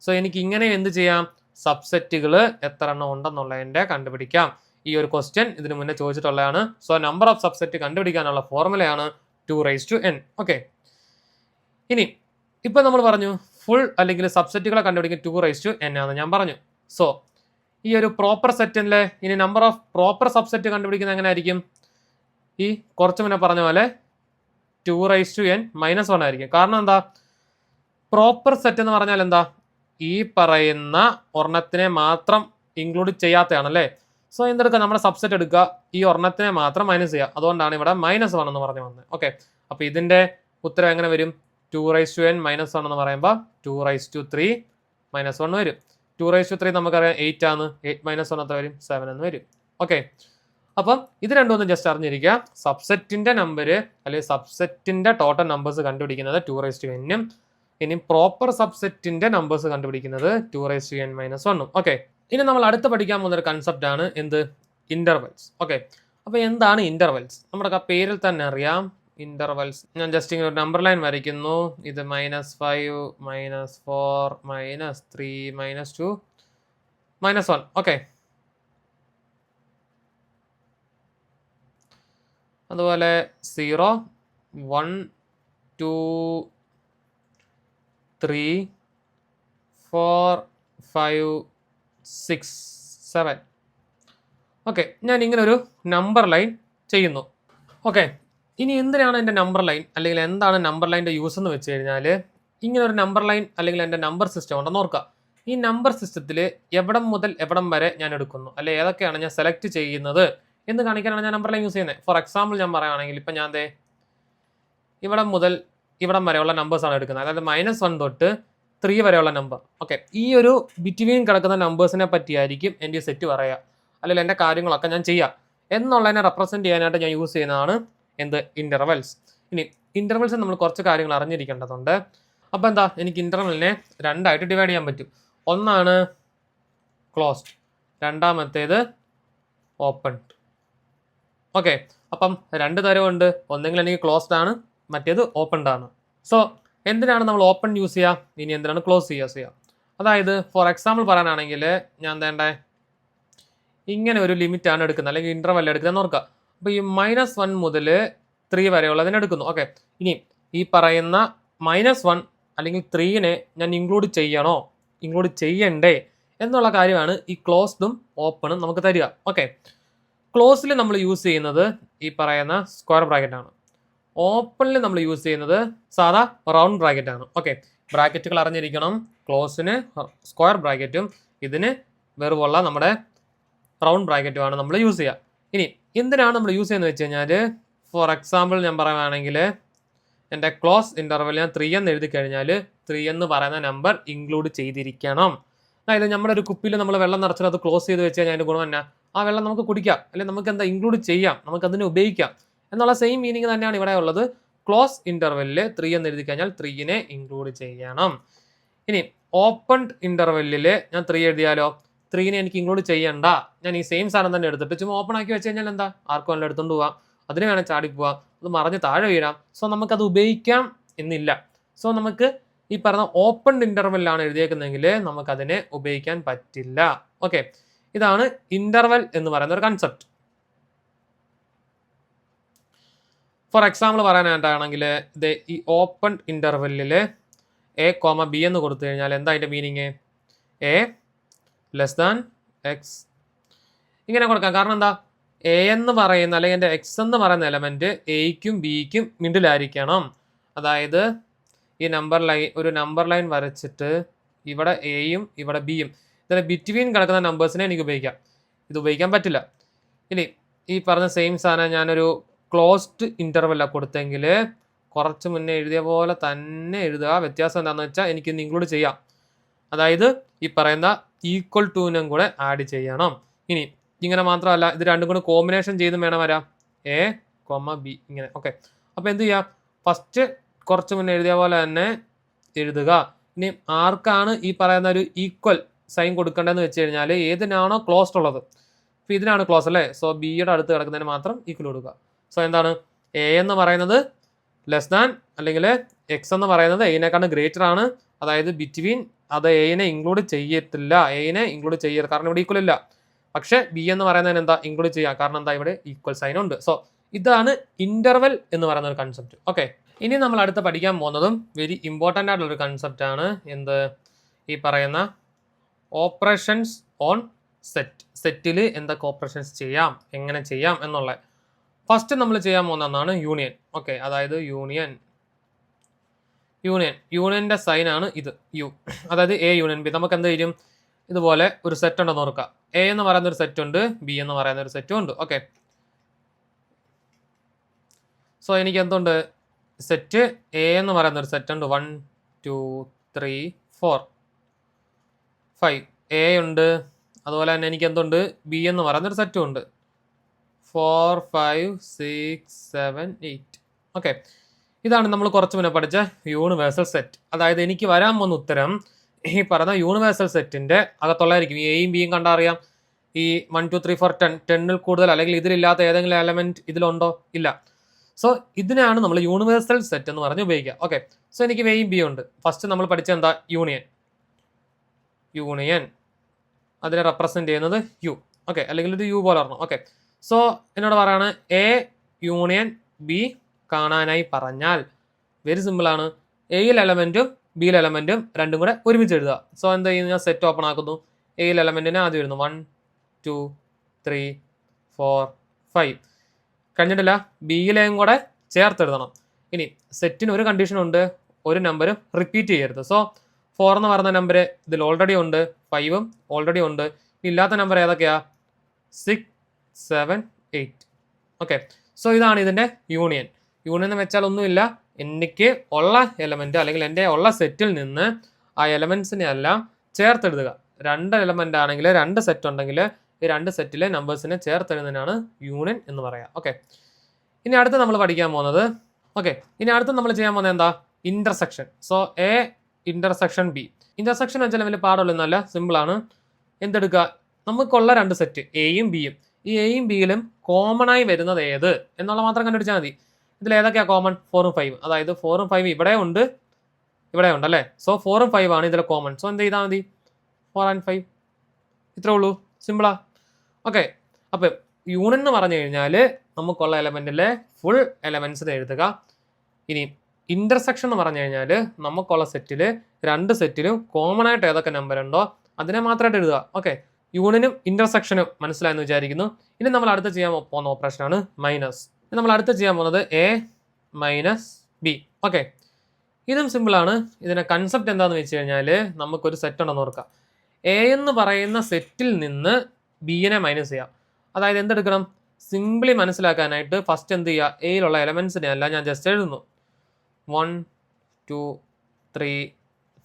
സോ എനിക്ക് ഇങ്ങനെ എന്ത് ചെയ്യാം, സബ്സെറ്റുകൾ എത്ര എണ്ണം ഉണ്ടെന്നുള്ളതിൻ്റെ കണ്ടുപിടിക്കാം. ഈ ഒരു ക്വസ്റ്റ്യൻ ഇതിനു മുന്നേ ചോദിച്ചിട്ടുള്ളതാണ്. സോ നമ്പർ ഓഫ് സബ്സെറ്റ് കണ്ടുപിടിക്കാനുള്ള ഫോർമുലയാണ് 2n. ഓക്കെ, ഇനി ഇപ്പം നമ്മൾ പറഞ്ഞു ഫുൾ അല്ലെങ്കിൽ സബ്സെറ്റുകളെ കണ്ടുപിടിക്കാൻ 2n ആണ് ഞാൻ പറഞ്ഞു. സോ ഈ ഒരു പ്രോപ്പർ സെറ്റിലെ ഇനി നമ്പർ ഓഫ് പ്രോപ്പർ സബ്സെറ്റ് കണ്ടുപിടിക്കുന്നത് എങ്ങനെ ആയിരിക്കും, ഈ കുറച്ച് മുന്നേ പറഞ്ഞ പോലെ 2n - 1 ആയിരിക്കും. കാരണം എന്താ, പ്രോപ്പർ സെറ്റ് എന്ന് പറഞ്ഞാൽ എന്താ, ഈ പറയുന്ന ഒരെണ്ണത്തിനെ മാത്രം ഇൻക്ലൂഡ് ചെയ്യാത്തതാണല്ലേ. സോ എന്തെടുക്കുക, നമ്മുടെ സബ്സെറ്റ് എടുക്കുക, ഈ ഒരെണ്ണത്തിനെ മാത്രം മൈനസ് ചെയ്യുക. അതുകൊണ്ടാണ് ഇവിടെ -1 എന്ന് പറഞ്ഞു വന്നത്. ഓക്കെ, അപ്പോൾ ഇതിൻ്റെ ഉത്തരം എങ്ങനെ വരും, 2n - 1 എന്ന് പറയുമ്പോൾ 2 3 - 1 വരും. 2 നമുക്കറിയാം 8 ആണ്. 8 - 1 എത്ര വരും, 7 എന്ന് വരും. ഓക്കെ, അപ്പം ഇത് രണ്ടും ജസ്റ്റ് അറിഞ്ഞിരിക്കുക. സബ്സെറ്റിന്റെ നമ്പർ അല്ലെങ്കിൽ സബ്സെറ്റിന്റെ ടോട്ടൽ നമ്പേഴ്സ് കണ്ടുപിടിക്കുന്നത് 2n. ഇനി പ്രോപ്പർ സബ്സെറ്റിന്റെ നമ്പേഴ്സ് കണ്ടുപിടിക്കുന്നത് 2n - 1. ഓക്കെ, ഇനി നമ്മൾ അടുത്ത് പഠിക്കാൻ പോകുന്ന ഒരു കൺസെപ്റ്റ് ആണ് എന്ത്, ഇന്റർവെൽസ്. ഓക്കെ, അപ്പോൾ എന്താണ് ഇന്റർവെൽസ്, നമ്മുടെ പേരിൽ തന്നെ അറിയാം ഇന്റർവെൽസ്. ഞാൻ ജസ്റ്റ് ഇങ്ങനെ ഒരു നമ്പർ ലൈൻ വരയ്ക്കുന്നു. ഇത് -5 -4 -3 -2 -1. ഓക്കെ, അതുപോലെ 0 1 2 3 4 5 6 7. ഓക്കെ, ഞാൻ ഇങ്ങനെ ഒരു നമ്പർ ലൈൻ ചെയ്യുന്നു. ഓക്കെ, ഇനി എന്തിനാണ് എൻ്റെ നമ്പർ ലൈൻ, അല്ലെങ്കിൽ എന്താണ് നമ്പർ ലൈൻ്റെ യൂസ് എന്ന് വെച്ച് കഴിഞ്ഞാൽ, ഇങ്ങനെ ഒരു നമ്പർ ലൈൻ അല്ലെങ്കിൽ എൻ്റെ നമ്പർ സിസ്റ്റം ഉണ്ടെന്ന് ഓർക്കുക. ഈ നമ്പർ സിസ്റ്റത്തിൽ എവിടം മുതൽ എവിടം വരെ ഞാൻ എടുക്കുന്നു, അല്ലെ ഏതൊക്കെയാണ് ഞാൻ സെലക്ട് ചെയ്യുന്നത് എന്ന് കാണിക്കാനാണ് ഞാൻ നമ്പർ ലൈൻ യൂസ് ചെയ്യുന്നത്. ഫോർ എക്സാമ്പിൾ ഞാൻ പറയുകയാണെങ്കിൽ ഇപ്പം ഞാൻ ഇവിടം മുതൽ ഇവിടം വരെയുള്ള നമ്പേഴ്സാണ് എടുക്കുന്നത്, അതായത് -1 തൊട്ട് 3 വരെയുള്ള നമ്പർ. ഓക്കെ, ഈ ഒരു ബിറ്റ്വീൻ കിടക്കുന്ന നമ്പേഴ്സിനെ പറ്റിയായിരിക്കും എൻ്റെ സെറ്റ് പറയുക, അല്ലെങ്കിൽ എൻ്റെ കാര്യങ്ങളൊക്കെ ഞാൻ ചെയ്യാം എന്നുള്ളതിനെ റെപ്രസെൻറ്റ് ചെയ്യാനായിട്ട് ഞാൻ യൂസ് ചെയ്യുന്നതാണ് എന്ത്, ഇൻ്റർവെൽസ്. ഇനി ഇൻ്റർവെൽസ് നമ്മൾ കുറച്ച് കാര്യങ്ങൾ അറിഞ്ഞിരിക്കേണ്ടതുണ്ട്. അപ്പോൾ എന്താ, എനിക്ക് ഇൻ്റർവെലിനെ 2ആയിട്ട് ഡിവൈഡ് ചെയ്യാൻ പറ്റും. ഒന്നാണ് ക്ലോസ്ഡ്, രണ്ടാമത്തേത് ഓപ്പൺ. ഓക്കെ, അപ്പം രണ്ട് തരമുണ്ട്. ഒന്നെങ്കിൽ എനിക്ക് ക്ലോസ്ഡ് ആണ്, മറ്റേത് ഓപ്പൺഡ് ആണ്. സോ എന്തിനാണ് നമ്മൾ ഓപ്പൺ യൂസ് ചെയ്യുക, ഇനി എന്തിനാണ് ക്ലോസ് യൂസ് ചെയ്യുക? അതായത് ഫോർ എക്സാമ്പിൾ പറയാനാണെങ്കിൽ ഞാൻ വേണ്ടേ ഇങ്ങനെ ഒരു ലിമിറ്റാണ് എടുക്കുന്നത്, അല്ലെങ്കിൽ ഇൻ്റർവെൽ എടുക്കുന്നത് ഓർക്കുക. അപ്പോൾ ഈ -1 മുതൽ 3 വരെയുള്ളതിനെ എടുക്കുന്നു. ഓക്കെ, ഇനി ഈ പറയുന്ന -1 അല്ലെങ്കിൽ 3നെ ഞാൻ ഇൻക്ലൂഡ് ചെയ്യണോ ഇൻക്ലൂഡ് ചെയ്യണ്ടേ എന്നുള്ള കാര്യമാണ് ഈ ക്ലോസ്ഡും ഓപ്പണും നമുക്ക് തരിക. ഓക്കെ, ക്ലോസിൽ നമ്മൾ യൂസ് ചെയ്യുന്നത് ഈ പറയുന്ന സ്ക്വയർ ബ്രാക്കറ്റ് ആണ്. ഓപ്പണിൽ നമ്മൾ യൂസ് ചെയ്യുന്നത് സാധാ റൗണ്ട് ബ്രാക്കറ്റ് ആണ്. ഓക്കെ, ബ്രാക്കറ്റുകൾ അറിഞ്ഞിരിക്കണം. ക്ലോസിന് സ്ക്വയർ ബ്രാക്കറ്റും ഇതിന് വെറുമുള്ള നമ്മുടെ റൗണ്ട് ബ്രാക്കറ്റുമാണ് നമ്മൾ യൂസ് ചെയ്യുക. ഇനി എന്തിനാണ് നമ്മൾ യൂസ് ചെയ്യുന്നത് വെച്ച് കഴിഞ്ഞാൽ, ഫോർ എക്സാമ്പിൾ ഞാൻ പറയുകയാണെങ്കിൽ എൻ്റെ ക്ലോസ് ഇൻ്റർവെൽ ഞാൻ 3 എന്ന് എഴുതി കഴിഞ്ഞാൽ 3 എന്ന് പറയുന്ന നമ്പർ ഇൻക്ലൂഡ് ചെയ്തിരിക്കണം. അതായത് നമ്മുടെ ഒരു കുപ്പിയിൽ നമ്മൾ വെള്ളം നിറച്ചിട്ട് അത് ക്ലോസ് ചെയ്ത് വെച്ച് കഴിഞ്ഞാൽ അതിൻ്റെ ഗുണം എന്നാ, ആ വെള്ളം നമുക്ക് കുടിക്കാം, അല്ലെങ്കിൽ നമുക്ക് എന്താ ഇൻക്ലൂഡ് ചെയ്യാം, നമുക്ക് അതിനെ ഉപയോഗിക്കാം എന്നുള്ള സെയിം മീനിങ് തന്നെയാണ് ഇവിടെ ഉള്ളത്. ക്ലോസ് ഇൻ്റർവെല്ലിൽ 3 എന്ന് എഴുതി കഴിഞ്ഞാൽ 3നെ ഇൻക്ലൂഡ് ചെയ്യണം. ഇനി ഓപ്പൺ ഇൻ്റർവെല്ലിൽ ഞാൻ 3 എഴുതിയാലോ, 3നെ എനിക്ക് ഇൻക്ലൂഡ് ചെയ്യണ്ട, ഞാൻ ഈ സെയിം സാധനം തന്നെ എടുത്തിട്ട് ചുമ്മാ ഓപ്പൺ ആക്കി വെച്ച് കഴിഞ്ഞാൽ എന്താ, ആർക്കും എല്ലാം എടുത്തുകൊണ്ട് പോവാം, അതിന് വേണം ചാടി പോവാം, അത് മറിഞ്ഞ് താഴെ വീഴാം. സോ നമുക്കത് ഉപയോഗിക്കാം എന്നില്ല. സോ നമുക്ക് ഈ പറഞ്ഞ ഓപ്പൺ ഇൻ്റർവെല്ലാണ് എഴുതിയേക്കുന്നതെങ്കിൽ നമുക്കതിനെ ഉപയോഗിക്കാൻ പറ്റില്ല. ഓക്കെ, ഇതാണ് ഇൻ്റർവെൽ എന്ന് പറയുന്ന ഒരു കൺസെപ്റ്റ്. ഫോർ എക്സാമ്പിൾ പറയാനായിട്ടാണെങ്കിൽ ഇത് ഈ ഓപ്പൺ ഇൻ്റർവെല്ലിൽ A, B എന്ന് കൊടുത്തു കഴിഞ്ഞാൽ എന്താ അതിൻ്റെ meaning, A less than X ഇങ്ങനെ കൊടുക്കാം. കാരണം എന്താ, എ എന്ന് പറയുന്ന അല്ലെങ്കിൽ എൻ്റെ എക്സ് എന്ന് പറയുന്ന എലമെൻറ്റ് എയ്ക്കും ബിക്കും മിഡിലായിരിക്കണം. അതായത് ഈ ഒരു നമ്പർ ലൈൻ വരച്ചിട്ട് ഇവിടെ എയും ഇവിടെ ബിയും ഇതിന് ബിറ്റ്വീൻ കിടക്കുന്ന നമ്പേഴ്സിനെ എനിക്ക് ഉപയോഗിക്കാം. ഇത് ഉപയോഗിക്കാൻ പറ്റില്ല. ഇനി ഈ പറഞ്ഞ സെയിം സാധനം ഞാനൊരു ക്ലോസ്ഡ് ഇൻ്റർവെല്ലാണ് കൊടുത്തെങ്കിൽ കുറച്ച് മുന്നേ എഴുതിയ പോലെ തന്നെ എഴുതുക. വ്യത്യാസം എന്താണെന്ന് വെച്ചാൽ എനിക്കിന്ന് ഇൻക്ലൂഡ് ചെയ്യാം. അതായത് ഈ പറയുന്ന ഈക്വൽ ടൂനും കൂടെ ആഡ് ചെയ്യണം. ഇനി ഇങ്ങനെ മാത്രമല്ല, ഇത് രണ്ടും കൂടെ കോമ്പിനേഷൻ ചെയ്ത് വേണം വരാം, A, B ഇങ്ങനെ. ഓക്കെ, അപ്പോൾ എന്ത് ചെയ്യാം, ഫസ്റ്റ് കുറച്ച് മുന്നേ എഴുതിയ പോലെ തന്നെ എഴുതുക. ഇനി ആർക്കാണ് ഈ പറയുന്ന ഒരു ഈക്വൽ സൈൻ കൊടുക്കേണ്ടതെന്ന് വെച്ച് കഴിഞ്ഞാൽ ഏതിനാണോ ക്ലോസ്ഡ് ഉള്ളത്, അപ്പോൾ ഇതിനാണ് ക്ലോസ് അല്ലേ, സോ ബിയുടെ അടുത്ത് കിടക്കുന്നതിന് മാത്രം ഈക്വൽ കൊടുക്കുക. സോ എന്താണ്, എ എന്ന് പറയുന്നത് ലെസ് ദാൻ അല്ലെങ്കിൽ എക്സ് എന്ന് പറയുന്നത് എയിനേക്കാണ് ഗ്രേറ്റർ ആണ്. അതായത് ബിറ്റ്വീൻ അത് എയിനെ ഇൻക്ലൂഡ് ചെയ്യത്തില്ല, എയിനെ ഇൻക്ലൂഡ് ചെയ്യരുത്, കാരണം ഇവിടെ ഈക്വൽ ഇല്ല. പക്ഷേ ബി എന്ന് പറയുന്നതിന് എന്താ ഇൻക്ലൂഡ് ചെയ്യുക, കാരണം എന്താ ഇവിടെ ഈക്വൽ സൈൻ ഉണ്ട്. സോ ഇതാണ് ഇന്റർവെൽ എന്ന് പറയുന്ന ഒരു കൺസെപ്റ്റ്. ഓക്കെ, ഇനി നമ്മൾ അടുത്ത് പഠിക്കാൻ പോകുന്നതും വെരി ഇമ്പോർട്ടൻ്റ് ആയിട്ടുള്ളൊരു കൺസെപ്റ്റ് ആണ്. എന്ത്, ഈ പറയുന്ന ഓപ്പറേഷൻസ് ഓൺ സെറ്റിൽ എന്തൊക്കെ ഓപ്പറേഷൻസ് ചെയ്യാം, എങ്ങനെ ചെയ്യാം എന്നുള്ള. ഫസ്റ്റ് നമ്മൾ ചെയ്യാൻ പോകുന്ന ഒന്നാണ് യൂണിയൻ. ഓക്കെ, അതായത് യൂണിയൻ്റെ സൈനാണ് ഇത് യു. അതായത് എ യൂണിയൻ ബി. നമുക്ക് എന്ത് ചെയ്യും, ഇതുപോലെ ഒരു സെറ്റ് ഉണ്ടെന്ന് ഓർക്കുക. എ എന്ന് പറയുന്ന ഒരു സെറ്റ് ഉണ്ട്, ബി എന്ന് പറയുന്ന ഒരു സെറ്റും ഉണ്ട്. ഓക്കെ, സോ എനിക്ക് എന്തുണ്ട്, സെറ്റ് എ എന്ന് പറയുന്ന ഒരു സെറ്റ് ഉണ്ട്. 1 2 3 4 5 എ ഉണ്ട്. അതുപോലെ തന്നെ എനിക്ക് എന്തുണ്ട്, ബി എന്ന് പറയുന്ന ഒരു സെറ്റും ഉണ്ട്. 4 5 6 7 8. ഓക്കെ, ഇതാണ് നമ്മൾ കുറച്ച് മുന്നേ പഠിച്ച യൂണിവേഴ്സൽ സെറ്റ്. അതായത് എനിക്ക് വരാൻ പോകുന്ന ഉത്തരം ഈ പറഞ്ഞ യൂണിവേഴ്സൽ സെറ്റിന്റെ അകത്തുള്ളതായിരിക്കും. ഈ എയും ബിയും കണ്ടറിയാം. ഈ 1 2 3 4 10 10ൽ കൂടുതൽ അല്ലെങ്കിൽ ഇതിലില്ലാത്ത ഏതെങ്കിലും എലമെന്റ് ഇതിലുണ്ടോ, ഇല്ല. സോ ഇതിനാണ് നമ്മൾ യൂണിവേഴ്സൽ സെറ്റ് എന്ന് പറഞ്ഞ് ഉപയോഗിക്കുക. ഓക്കെ, സോ എനിക്ക് എയും ബിയും ഉണ്ട്. ഫസ്റ്റ് നമ്മൾ പഠിച്ച എന്താ, യൂണിയൻ അതിനെ റെപ്രസെന്റ് ചെയ്യുന്നത് യു. ഓക്കെ, അല്ലെങ്കിൽ ഒരു യു പോലെ പറഞ്ഞു. ഓക്കെ, സോ എന്നോട് പറയാണ് എ യൂണിയൻ ബി കാണാനായി പറഞ്ഞാൽ വെരി സിമ്പിളാണ്. എയിൽ എലമെന്റും ബിയിൽ എലമെന്റും രണ്ടും കൂടെ ഒരുമിച്ച് എഴുതുക. സോ എന്താ ചെയ്യുന്നത്, ഞാൻ സെറ്റ് ഓപ്പൺ ആക്കുന്നു. എയിൽ എലമെന്റിനെ ആദ്യം വരുന്നു 1 2 3 4 5. കഴിഞ്ഞിട്ടില്ല, ബിയിലെയും കൂടെ ചേർത്തെഴുതണം. ഇനി സെറ്റിന് ഒരു കണ്ടീഷനുണ്ട്, ഒരു നമ്പരും റിപ്പീറ്റ് ചെയ്യരുത്. സോ 4 എന്ന് പറയുന്ന നമ്പർ ഇതിൽ ഓൾറെഡി ഉണ്ട്, 5ഉം ഓൾറെഡി ഉണ്ട്. ഇല്ലാത്ത നമ്പർ ഏതൊക്കെയാ, 6 7 8. ഓക്കെ, സോ ഇതാണ് ഇതിൻ്റെ യൂണിയൻ. യൂണിയൻ എന്ന് വെച്ചാൽ ഒന്നുമില്ല, എനിക്ക് ഉള്ള എലമെന്റ് അല്ലെങ്കിൽ എൻ്റെ ഉള്ള സെറ്റിൽ നിന്ന് ആ എലമെന്റ്സിനെ എല്ലാം ചേർത്തെഴുതുക. 2 എലമെന്റ് ആണെങ്കിൽ 2 സെറ്റ് ഉണ്ടെങ്കിൽ ഈ 2 സെറ്റിലെ നമ്പേഴ്സിനെ ചേർത്തെഴുതുന്നതിനാണ് യൂണിയൻ എന്ന് പറയാം. ഓക്കെ, ഇനി അടുത്ത് നമ്മൾ പഠിക്കാൻ പോകുന്നത്, ഇനി അടുത്ത് നമ്മൾ ചെയ്യാൻ പോകുന്നത് എന്താ, intersection. So A intersection B. Intersection വെച്ചാൽ വലിയ പാടുള്ളൊന്നുമല്ല, സിമ്പിളാണ്. എന്തെടുക്കുക, നമുക്കുള്ള 2 സെറ്റ് എയും ബിയും, ഈ എയും ബിയിലും കോമൺ ആയി വരുന്നത് ഏത് എന്നുള്ള മാത്രം കണ്ടുപിടിച്ചാൽ മതി. ഇതിൽ ഏതൊക്കെയാണ് കോമൺ? 4ഉം 5. അതായത് 4ഉം 5 ഇവിടെ ഉണ്ട് അല്ലേ. സോ 4ഉം 5 ആണ് ഇതിൽ കോമൺ. സോ എന്ത് ചെയ്താൽ മതി? 4 and 5. ഇത്രേ ഉള്ളൂ. സിമ്പിളാ. ഓക്കെ. അപ്പം യൂണിയൻ എന്ന് പറഞ്ഞു കഴിഞ്ഞാൽ നമുക്കുള്ള എലമെന്റിലെ ഫുൾ എലമെന്റ്സിനെ എഴുതുക. ഇനി ഇന്റർസെക്ഷൻ എന്ന് പറഞ്ഞു കഴിഞ്ഞാൽ നമുക്കുള്ള സെറ്റിൽ രണ്ട് സെറ്റിലും കോമൺ ആയിട്ട് ഏതൊക്കെ നമ്പർ ഉണ്ടോ അതിനെ മാത്രമായിട്ട് എഴുതുക. ഓക്കെ. യൂണിയനും ഇന്റർസെക്ഷനും മനസ്സിലായെന്ന് വിചാരിക്കുന്നു. ഇനി നമ്മൾ അടുത്ത് ചെയ്യാൻ പോകുന്ന ഓപ്പറേഷനാണ് മൈനസ്. നമ്മൾ അടുത്ത് ചെയ്യാൻ പോകുന്നത് എ മൈനസ് ബി. ഓക്കെ. ഇതും സിമ്പിളാണ്. ഇതിന്റെ കൺസെപ്റ്റ് എന്താണെന്ന് വെച്ച് കഴിഞ്ഞാൽ നമുക്കൊരു സെറ്റ് ഉണ്ടെന്ന് ഓർക്കാം. എ എന്ന് പറയുന്ന സെറ്റിൽ നിന്ന് ബിയെ മൈനസ് ചെയ്യാം. അതായത് എന്തെടുക്കണം? സിംപിളി മനസ്സിലാക്കാനായിട്ട് ഫസ്റ്റ് എന്ത് ചെയ്യുക? എയിലുള്ള എലമെന്റ്സിനെ അല്ല ഞാൻ ജസ്റ്റ് എഴുതുന്നു. 1 2 3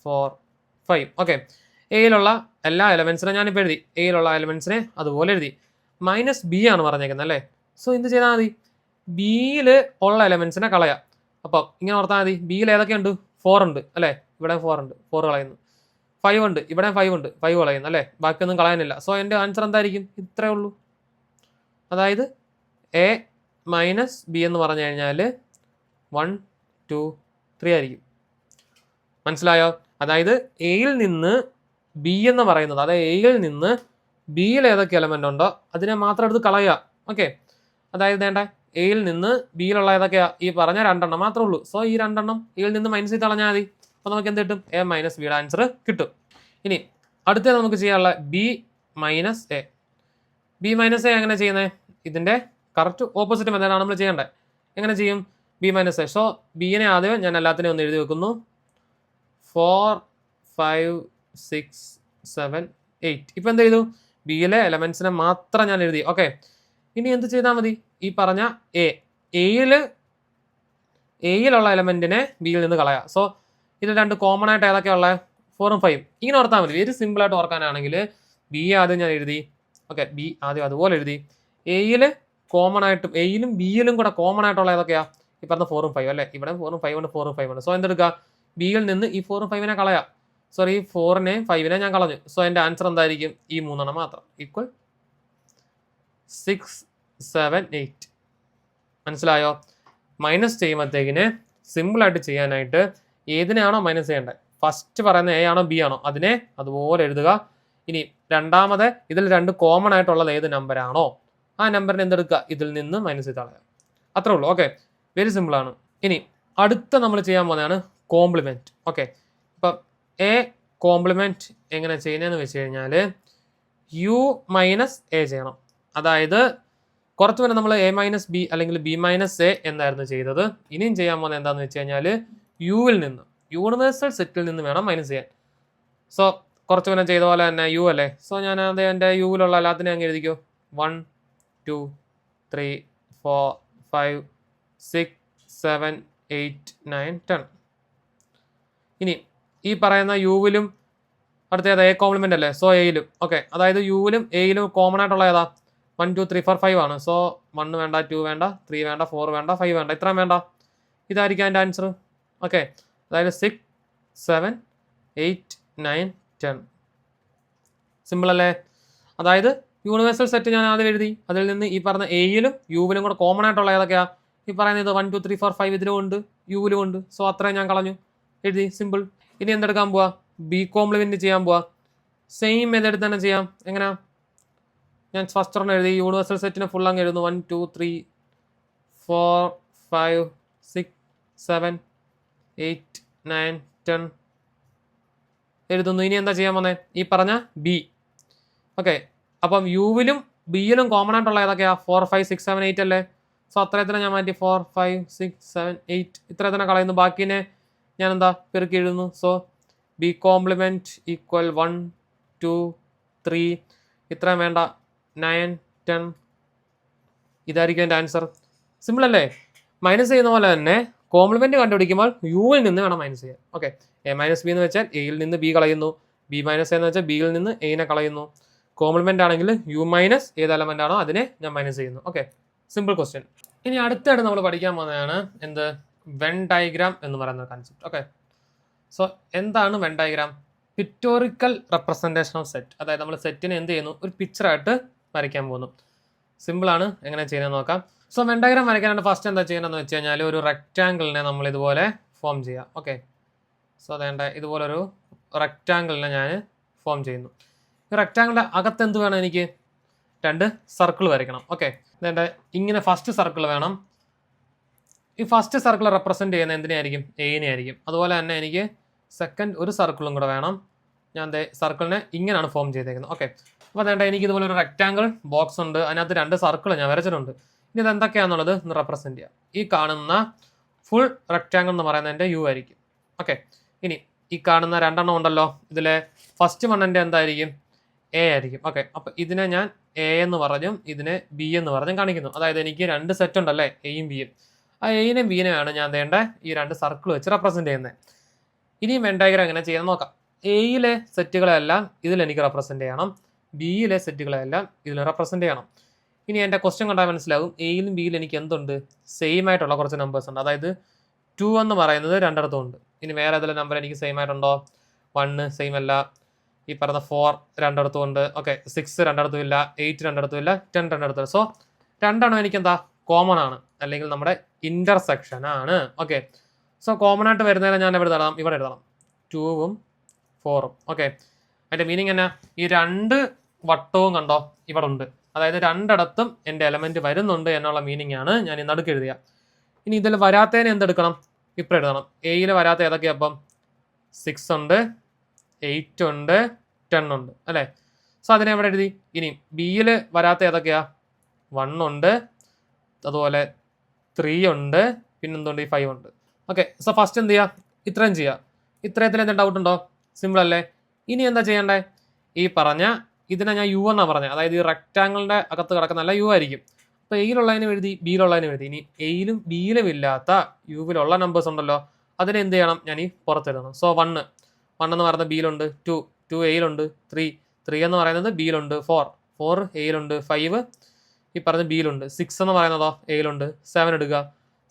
4 5. ഓക്കെ. എയിലുള്ള എല്ലാ എലമെന്റ്സിനെ ഞാനിപ്പോൾ എഴുതി. എയിലുള്ള എലമെന്റ്സിനെ അതുപോലെ എഴുതി. മൈനസ് ബി ആണ് പറഞ്ഞേക്കുന്നത് അല്ലേ. സോ എന്ത് ചെയ്താൽ മതി? ബിയിൽ ഉള്ള എലമെന്റ്സിനെ കളയാം. അപ്പോൾ ഇങ്ങനെ ഓർത്താൽ മതി. ബിയിൽ ഏതൊക്കെയുണ്ട്? 4 ഉണ്ട് അല്ലേ. ഇവിടെ 4 ഉണ്ട്, 4 കളയുന്നു. 5 ഉണ്ട്, ഇവിടെ 5 ഉണ്ട്, 5 കളയുന്നു അല്ലേ. ബാക്കിയൊന്നും കളയാനില്ല. സോ എൻ്റെ ആൻസർ എന്തായിരിക്കും? ഇത്രേ ഉള്ളൂ. അതായത് എ മൈനസ് ബി എന്ന് പറഞ്ഞു കഴിഞ്ഞാൽ 1 2 3 ആയിരിക്കും. മനസ്സിലായോ? അതായത് എയിൽ നിന്ന് ബി എന്ന് പറയുന്നത്, അതായത് എയിൽ നിന്ന് ബിയിൽ ഏതൊക്കെ എലമെന്റ് ഉണ്ടോ അതിനെ മാത്രം എടുത്ത് കളയുക. ഓക്കെ. അതായത് വേണ്ട എയിൽ നിന്ന് ബിയിലുള്ള ഏതൊക്കെയാ? ഈ പറഞ്ഞ രണ്ടെണ്ണം മാത്രമേ ഉള്ളൂ. സോ ഈ രണ്ടെണ്ണം എയിൽ നിന്ന് മൈനസ് ചെയ്ത് കളഞ്ഞാൽ മതി. അപ്പോൾ നമുക്ക് എന്ത് കിട്ടും? എ മൈനസ് ബിയുടെ ആൻസർ കിട്ടും. ഇനി അടുത്ത നമുക്ക് ചെയ്യാനുള്ള B minus A. B minus A എങ്ങനെ ചെയ്യുന്നത്? ഇതിൻ്റെ കറക്റ്റ് ഓപ്പോസിറ്റ് മെത്തേഡാണ് നമ്മൾ ചെയ്യേണ്ടത്. എങ്ങനെ ചെയ്യും? B minus A. സോ ബിനെ ആദ്യം ഞാൻ എല്ലാത്തിനെയും ഒന്ന് എഴുതി വെക്കുന്നു. 4 5 6 7 8. ഇപ്പം എന്ത് ചെയ്തു? ബിയിലെ എലമെന്റ്സിനെ മാത്രം ഞാൻ എഴുതി. ഓക്കെ. ഇനി എന്ത് ചെയ്താൽ മതി? ഈ പറഞ്ഞ എയിലുള്ള എലമെന്റിനെ ബിയിൽ നിന്ന് കളയാം. സോ ഇത് രണ്ട് കോമൺ ആയിട്ട് ഏതൊക്കെയുള്ള? 4ഉം 5. ഇങ്ങനെ ഓർത്താൽ മതി. വെരി സിമ്പിൾ ആയിട്ട് ഓർക്കാനാണെങ്കിൽ ബി ആദ്യം ഞാൻ എഴുതി. ഓക്കെ. ബി ആദ്യം അതുപോലെ എഴുതി. എയിൽ കോമൺ ആയിട്ടും എയിലും ബിയിലും കൂടെ കോമൺ ആയിട്ടുള്ള ഏതൊക്കെയാ? ഈ പറഞ്ഞ 4ഉം 5 അല്ലേ. ഇവിടെ 4ഉം 5 ഉണ്ട്, 4ഉം 5 ഉണ്ട്. സോ എന്തെടുക്കുക? ബിയിൽ നിന്ന് ഈ 4ഉം 5നെ കളയാം. സോറി, ഈ 4നെയും 5നെ ഞാൻ കളഞ്ഞു. സോ എൻ്റെ ആൻസർ എന്തായിരിക്കും? ഈ 3 മാത്രം. ഈക്വൽ 6 7 8. മനസ്സിലായോ? മൈനസ് ചെയ്യുമ്പോഴത്തേക്കിന് സിമ്പിളായിട്ട് ചെയ്യാനായിട്ട് ഏതിനെയാണോ മൈനസ് ചെയ്യേണ്ടത്, ഫസ്റ്റ് പറയുന്ന എ ആണോ ബി ആണോ അതിനെ അതുപോലെ എഴുതുക. ഇനി രണ്ടാമത് ഇതിൽ രണ്ട് കോമൺ ആയിട്ടുള്ളത് ഏത് നമ്പറാണോ ആ നമ്പറിനെ എന്തെടുക്കുക? ഇതിൽ നിന്ന് മൈനസ് ചെയ്ത് കളയുക. അത്രേ ഉള്ളൂ. ഓക്കെ. വെരി സിമ്പിളാണ്. ഇനി അടുത്ത നമ്മൾ ചെയ്യാൻ പോകുന്നതാണ് കോംപ്ലിമെൻറ്റ്. ഓക്കെ. ഇപ്പം എ കോംപ്ലിമെൻറ്റ് എങ്ങനെ ചെയ്യുന്നതെന്ന് വെച്ച് കഴിഞ്ഞാൽ യു മൈനസ് എ ചെയ്യണം. അതായത് കുറച്ച് മുന്നേ നമ്മൾ എ മൈനസ് ബി അല്ലെങ്കിൽ ബി മൈനസ് എ എന്നായിരുന്നു ചെയ്തത്. ഇനിയും ചെയ്യാൻ പോകുന്നത് എന്താണെന്ന് വെച്ച് കഴിഞ്ഞാൽ യുവിൽ നിന്ന്, യൂണിവേഴ്സൽ സെറ്റിൽ നിന്ന് വേണം മൈനസ് ചെയ്യാൻ. സോ കുറച്ച് മുന്നേ ചെയ്ത പോലെ തന്നെ യു അല്ലേ. സോ ഞാൻ അത് എൻ്റെ യുവിലുള്ള എല്ലാത്തിനും അങ്ങ് എഴുതിക്കോ. 1 2 3 4 5 6 7 8 9 10. ഇനി ഈ പറയുന്ന യുവിലും അടുത്ത എ കോംപ്ലിമെന്റ് അല്ലേ. സോ എയിലും. ഓക്കെ. അതായത് യുവിലും എയിലും കോമൺ ആയിട്ടുള്ള ഏതാ? 1 2 3 4 5 ആണ്. സോ 1 വേണ്ട, 2 വേണ്ട, 3 വേണ്ട, 4 വേണ്ട, 5 വേണ്ട. ഇത്രയും വേണ്ട. ഇതായിരിക്കും എൻ്റെ ആൻസർ. ഓക്കെ. അതായത് 6 7 8 9 10. സിമ്പിൾ അല്ലേ? അതായത് യൂണിവേഴ്സൽ സെറ്റ് ഞാൻ ആദ്യം എഴുതി. അതിൽ നിന്ന് ഈ പറഞ്ഞ എയിലും യുവിലും കൂടെ കോമൺ ആയിട്ടുള്ള ഏതൊക്കെയാ? ഈ പറയുന്നത് 1 2 3 4 5 ഇതിലും ഉണ്ട്, യുവിലും ഉണ്ട്. സോ അത്രയും ഞാൻ കളഞ്ഞു, എഴുതി. സിമ്പിൾ. ഇനി എന്തെടുക്കാൻ പോവാ? ബി കോംപ്ലിമെന്റ് ചെയ്യാൻ പോവാ. സെയിം മെത്തേഡ് തന്നെ ചെയ്യാം. എങ്ങനെയാ? ഞാൻ ഫസ്റ്റ് ഒരെണ്ണം എഴുതി. യൂണിവേഴ്സൽ സെറ്റിന് ഫുൾ അങ്ങ് എഴുതുന്നു. 1 2 3 4 5 6 7 8 9 10 എഴുതുന്നു. ഇനി എന്താ ചെയ്യാൻ പോന്നെ? ഈ പറഞ്ഞ ബി. ഓക്കെ. അപ്പം യുവിലും ബിയിലും കോമൺ ആയിട്ടുള്ള ഏതൊക്കെയാ? 4 5 6 7 8 അല്ലേ. സോ അത്രയത്തിന് ഞാൻ മാറ്റി 4 5 6 7 8 ഇത്രയത്തിന് കളയുന്നു. ബാക്കിനെ ഞാൻ എന്താ പെരുക്കി എഴുതുന്നു. സോ ബി കോംപ്ലിമെന്റ് ഈക്വൽ 1 2 3 ഇത്രയും വേണ്ട 9 10. ഇതായിരിക്കും എൻ്റെ ആൻസർ. സിമ്പിൾ അല്ലേ? മൈനസ് ചെയ്യുന്ന പോലെ തന്നെ കോംപ്ലിമെന്റ് കണ്ടുപിടിക്കുമ്പോൾ യുവിൽ നിന്ന് വേണം മൈനസ് ചെയ്യാൻ. ഓക്കെ. എ മൈനസ് ബി എന്ന് വെച്ചാൽ എയിൽ നിന്ന് ബി കളയുന്നു. ബി മൈനസ് എന്ന് വെച്ചാൽ ബിയിൽ നിന്ന് എയിനെ കളയുന്നു. കോംപ്ലിമെന്റ് ആണെങ്കിൽ യു മൈനസ് ഏത് എലമെന്റ് ആണോ അതിനെ ഞാൻ മൈനസ് ചെയ്യുന്നു. ഓക്കെ. Simple question. ഇനി അടുത്തായിട്ട് നമ്മൾ പഠിക്കാൻ പോകുന്നതാണ് എന്ത്? വെൻ ഡയഗ്രാം എന്ന് പറയുന്ന കൺസെപ്റ്റ്. ഓക്കെ. സോ എന്താണ് Venn diagram? Pictorial representation of set. അതായത് നമ്മൾ സെറ്റിനെ എന്ത് ചെയ്യുന്നു? ഒരു പിക്ചറായിട്ട് വരയ്ക്കാൻ പോകുന്നു. സിമ്പിളാണ്, എങ്ങനെ ചെയ്യുന്നത് നോക്കാം. സോ വെൻ ഡയഗ്രാം വരയ്ക്കാനായിട്ട് ഫസ്റ്റ് എന്താ ചെയ്യണമെന്ന് വെച്ച് കഴിഞ്ഞാൽ ഒരു റെക്റ്റാങ്കിളിനെ നമ്മൾ ഇതുപോലെ ഫോം ചെയ്യാം. ഓക്കെ, സോ അതേണ്ട ഇതുപോലൊരു റെക്റ്റാങ്കിളിനെ ഞാൻ ഫോം ചെയ്യുന്നു. ഈ റെക്റ്റാങ്കിളിൻ്റെ അകത്ത് എന്ത് വേണം, എനിക്ക് 2 സർക്കിൾ വരയ്ക്കണം. ഓക്കെ, അതേണ്ട ഇങ്ങനെ ഫസ്റ്റ് സർക്കിൾ വേണം. ഈ ഫസ്റ്റ് സർക്കിൾ റെപ്രസെൻറ്റ് ചെയ്യുന്ന എന്തിനായിരിക്കും, എയിനെ ആയിരിക്കും. അതുപോലെ തന്നെ എനിക്ക് സെക്കൻഡ് ഒരു സർക്കിളും കൂടെ വേണം. ഞാൻ സർക്കിളിനെ ഇങ്ങനെയാണ് ഫോം ചെയ്തേക്കുന്നത്. ഓക്കെ, അപ്പോൾ അതേണ്ട എനിക്ക് ഇതുപോലെ ഒരു റെക്റ്റാങ്കിൾ ബോക്സ് ഉണ്ട്, അതിനകത്ത് 2 സർക്കിൾ ഞാൻ വരച്ചിട്ടുണ്ട്. ഇനി ഇത് എന്തൊക്കെയാണെന്നുള്ളത് റെപ്രസെൻറ്റ് ചെയ്യാം. ഈ കാണുന്ന ഫുൾ റെക്റ്റാങ്കിൾ എന്ന് പറയുന്നത് എൻ്റെ യു ആയിരിക്കും. ഓക്കെ, ഇനി ഈ കാണുന്ന 2 എണ്ണം ഉണ്ടല്ലോ, ഇതിലെ ഫസ്റ്റ് വണ്ണിൻ്റെ എന്തായിരിക്കും, എ ആയിരിക്കും. ഓക്കെ, അപ്പോൾ ഇതിനെ ഞാൻ എ എന്ന് പറഞ്ഞും ഇതിനെ ബി എന്ന് പറഞ്ഞും കാണിക്കുന്നു. അതായത് എനിക്ക് 2 സെറ്റ് ഉണ്ടല്ലേ, എയും ബിയും. ആ എയിനെയും ബിനെയാണ് ഞാൻ വേണ്ട ഈ 2 സർക്കിൾ വെച്ച് റെപ്രസെൻറ്റ് ചെയ്യുന്നത്. ഇനിയും വെൻ ഡയഗ്രാം എങ്ങനെ ചെയ്യാൻ നോക്കാം. എയിലെ സെറ്റുകളെല്ലാം ഇതിൽ എനിക്ക് റെപ്രസെൻറ്റ് ചെയ്യണം, ബിയിലെ സെറ്റുകളെല്ലാം ഇതിൽ റെപ്രസെൻറ്റ് ചെയ്യണം. ഇനി എൻ്റെ ക്വസ്റ്റ്യൻ കണ്ടാൽ മനസ്സിലാവും, എയിലും ബിയിലും എനിക്ക് എന്തുണ്ട്, സെയിം ആയിട്ടുള്ള കുറച്ച് നമ്പേഴ്സ് ഉണ്ട്. അതായത് 2 എന്ന് പറയുന്നത് 2 ഇടത്തും ഉണ്ട്. ഇനി വേറെ ഏതെങ്കിലും നമ്പർ എനിക്ക് സെയിം ആയിട്ടുണ്ടോ, 1 സെയിം അല്ല, ഈ പറഞ്ഞ 4 2 ഇടത്തും ഉണ്ട്. ഓക്കെ, 6 2 ഇടത്തും ഇല്ല, 8 2 ഇടത്തും ഇല്ല, 10 2 ഇടത്തും. സോ 2 എണ്ണം എനിക്ക് എന്താ കോമൺ ആണ്, അല്ലെങ്കിൽ നമ്മുടെ ഇന്റർസെക്ഷൻ ആണ്. ഓക്കെ, സോ കോമൺ ആയിട്ട് വരുന്നതിനെ ഞാൻ ഇവിടെ എഴുതണം 2ഉം 4ഉം. ഓക്കെ, അതിൻ്റെ മീനിങ് എന്നാ, ഈ 2 വട്ടവും കണ്ടോ ഇവിടെ ഉണ്ട്, അതായത് 2 ഇടത്തും എൻ്റെ എലമെന്റ് വരുന്നുണ്ട് എന്നുള്ള മീനിങ് ആണ് ഞാൻ ഈ നടുക്ക് എഴുതിയ. ഇനി ഇതിൽ വരാത്തതിനെ എന്തെടുക്കണം, ഇപ്പം എഴുതണം. എയിൽ വരാത്ത ഏതൊക്കെയാ, അപ്പം 6 ഉണ്ട്, 8 ഉണ്ട്, 10 ഉണ്ട് അല്ലേ. സോ അതിനെ എവിടെ എഴുതി. ഇനി ബിയിൽ വരാത്ത ഏതൊക്കെയാ, 1 ഉണ്ട്, അതുപോലെ 3 ഉണ്ട്, പിന്നെന്തുണ്ട്, ഈ 5 ഉണ്ട്. ഓക്കെ, സോ ഫസ്റ്റ് എന്ത് ചെയ്യുക, ഇത്രയും ചെയ്യുക. ഇത്രയത്തിൽ എന്തെങ്കിലും ഡൗട്ട് ഉണ്ടോ, സിമ്പിൾ അല്ലേ. ഇനി എന്താ ചെയ്യേണ്ടത്, ഈ പറഞ്ഞ ഇതിനെ ഞാൻ യു എന്നാണ് പറഞ്ഞത്, അതായത് ഈ റെക്റ്റാങ്കിളിൻ്റെ അകത്ത് കിടക്കുന്നല്ല യു ആയിരിക്കും. അപ്പോൾ എയിലുള്ളതിനും എഴുതി, ബിയിലുള്ളതിനും എഴുതി. ഇനി എയിലും ബിയിലും ഇല്ലാത്ത യുവിലുള്ള നമ്പേഴ്സ് ഉണ്ടല്ലോ, അതിനെ എന്ത് ചെയ്യണം, ഞാൻ ഈ പുറത്തെഴുതണം. സോ 1 എന്ന് പറയുന്നത് ബിയിലുണ്ട്, 2 എയിലുണ്ട്, 3 എന്ന് പറയുന്നത് ബിയിലുണ്ട്, 4 എയിലുണ്ട്, 5 ഈ പറഞ്ഞ ബിയിലുണ്ട്, 6 എന്ന് പറയുന്നതോ എയിലുണ്ട്, 7 എടുക്കുക.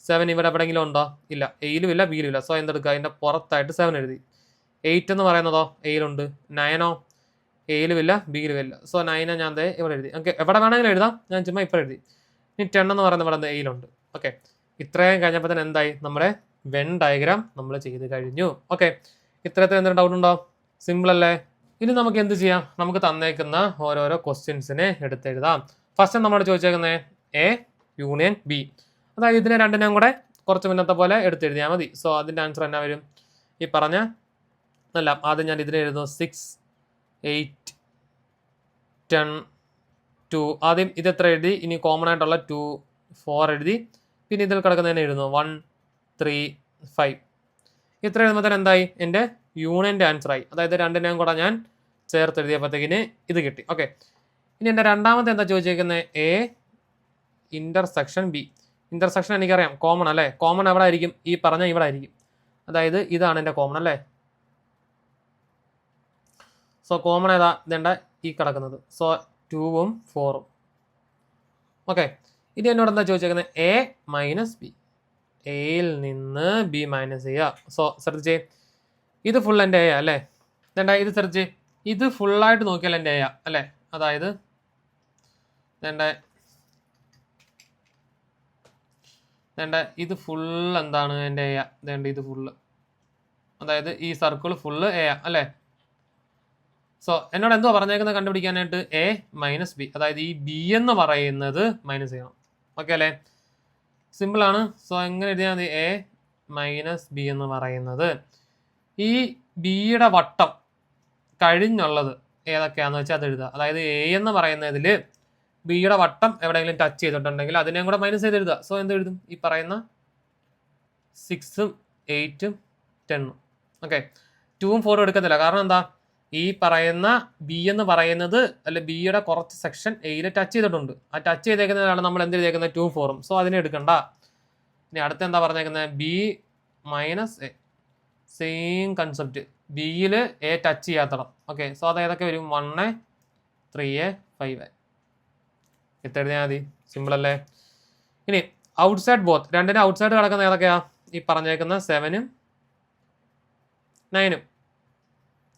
7 ഇവിടെ എവിടെയെങ്കിലും ഉണ്ടോ, ഇല്ല, എയിലും ഇല്ല ബിയിലും ഇല്ല. സോ എന്തെടുക്കുക, അതിൻ്റെ പുറത്തായിട്ട് 7 എഴുതി. 8 എന്ന് പറയുന്നതോ എയിലുണ്ട്, 9 എയിലും ഇല്ല ബിയിലും ഇല്ല. സോ 9 ഞാൻ ഇവിടെ എഴുതി. ഓക്കെ, എവിടെ വേണമെങ്കിലും എഴുതാം, ഞാൻ ചുമ്മാ ഇപ്പോൾ എഴുതി. ഇനി 10 എന്ന് പറയുന്നത് ഇവിടെ എയിലുണ്ട്. ഓക്കെ, ഇത്രയും കഴിഞ്ഞപ്പോൾ തന്നെ എന്തായി, നമ്മുടെ വെൻ ഡയഗ്രാം നമ്മൾ ചെയ്ത് കഴിഞ്ഞു. ഓക്കെ, ഇത്രയത്തിൽ എന്തെങ്കിലും ഡൗട്ട് ഉണ്ടോ, സിമ്പിൾ അല്ലേ. ഇനി നമുക്ക് എന്ത് ചെയ്യാം, നമുക്ക് തന്നേക്കുന്ന ഓരോരോ ക്വസ്റ്റ്യൻസിനെ എടുത്തെഴുതാം. ഫസ്റ്റ് നമ്മൾ ചോദിച്ചേക്കുന്നത് എ യൂണിയൻ ബി, അതായത് ഇതിനെ രണ്ടിനെയും കൂടെ കുറച്ച് മുന്നത്തെ പോലെ എടുത്തെഴുതിയാൽ മതി. സോ അതിൻ്റെ ആൻസർ എന്നാ വരും, ഈ പറഞ്ഞ അല്ല, ആദ്യം ഞാൻ ഇതിനെ എഴുതുന്നു 6 8 10 2. ആദ്യം ഇത് എത്ര എഴുതി, ഇനി കോമൺ ആയിട്ടുള്ള 2 4 എഴുതി, പിന്നെ ഇതിൽ കിടക്കുന്നതിനെ എഴുതുന്നു 1 3 5. ഇത്ര എഴുതുമ്പോൾ തന്നെ എന്തായി, എൻ്റെ യൂണിയൻ്റെ ആൻസറായി. അതായത് രണ്ടിനെയും കൂടെ ഞാൻ ചേർത്ത് എഴുതിയപ്പോഴത്തേക്കിന് ഇത് കിട്ടി. ഓക്കെ, ഇനി എൻ്റെ രണ്ടാമത്തെ എന്താ ചോദിച്ചേക്കുന്നത്, എ ഇന്റർസെക്ഷൻ ബി. ഇന്റർസെക്ഷൻ എനിക്കറിയാം കോമൺ അല്ലേ, കോമൺ എവിടെ ആയിരിക്കും, ഈ പറഞ്ഞ ഇവിടെ ആയിരിക്കും. അതായത് ഇതാണ് എൻ്റെ കോമൺ അല്ലേ. സോ കോമൺ ഏതാ, ഇതെണ്ട ഈ കിടക്കുന്നത്. സോ 2ഉം 4ഉം. ഓക്കെ, ഇനി എന്നോട് എന്താ ചോദിച്ചേക്കുന്നത്, എ മൈനസ് ബി, എയിൽ നിന്ന് ബി മൈനസ് ചെയ്യുക. സോ ശ്രദ്ധിച്ചേ, ഇത് ഫുൾ എൻ്റെ എ അല്ലേ, ഇതെണ്ട ഇത് ശ്രദ്ധിച്ചേ, ഇത് ഫുള്ളായിട്ട് നോക്കിയാൽ എൻ്റെ എ അല്ലേ. അതായത് ഇത് ഫുൾ എന്താണ് എൻ്റെ എ, ഇത് ഫുള്ള്, അതായത് ഈ സർക്കിൾ ഫുള്ള് എ അല്ലേ. സോ എന്നോട് എന്തോ പറഞ്ഞേക്കുന്നത് കണ്ടുപിടിക്കാനായിട്ട്, എ മൈനസ് ബി, അതായത് ഈ ബി എന്ന് പറയുന്നത് മൈനസ് ചെയ്യണം. ഓക്കെ അല്ലേ, സിമ്പിളാണ്. സോ എങ്ങനെ എഴുതിയാൽ മതി, എ മൈനസ് ബി എന്ന് പറയുന്നത് ഈ ബിയുടെ വട്ടം കഴിഞ്ഞുള്ളത് ഏതൊക്കെയാണെന്ന് വെച്ചാൽ അത് എഴുതുക. അതായത് എ എന്ന് പറയുന്നതിൽ ബിയുടെ വട്ടം എവിടെയെങ്കിലും ടച്ച് ചെയ്തിട്ടുണ്ടെങ്കിൽ അതിനെയും കൂടെ മൈനസ് ചെയ്ത് എഴുതുക. സോ എന്ത് എഴുതും, ഈ പറയുന്ന 6ഉം 8ഉം 10ഉം. ഓക്കെ, 2ഉം 4ഉം എടുക്കത്തില്ല, കാരണം എന്താ, ഈ പറയുന്ന ബി എന്ന് പറയുന്നത് അല്ലെ ബിയുടെ കുറച്ച് സെക്ഷൻ എയിൽ ടച്ച് ചെയ്തിട്ടുണ്ട്. ആ ടച്ച് ചെയ്തേക്കുന്നതാണ് നമ്മൾ എന്ത് ചെയ്തേക്കുന്നത്, 2ഉം 4ഉം. സോ അതിനെ എടുക്കണ്ട. ഇനി അടുത്ത എന്താ പറഞ്ഞേക്കുന്നത്, B minus A, same concept, ബിയിൽ എ ടച്ച് ചെയ്യാത്തണം. ഓക്കെ, സോ അത് ഏതൊക്കെ വരും, 1 3 5. ഇത്ര എഴുതിയാൽ മതി, സിമ്പിൾ അല്ലേ. ഇനി ഔട്ട്സൈഡ് ബോത്ത്, രണ്ടിനും ഔട്ട്സൈഡ് കിടക്കുന്ന ഏതൊക്കെയാ, ഈ പറഞ്ഞേക്കുന്ന 7ഉം 9ഉം.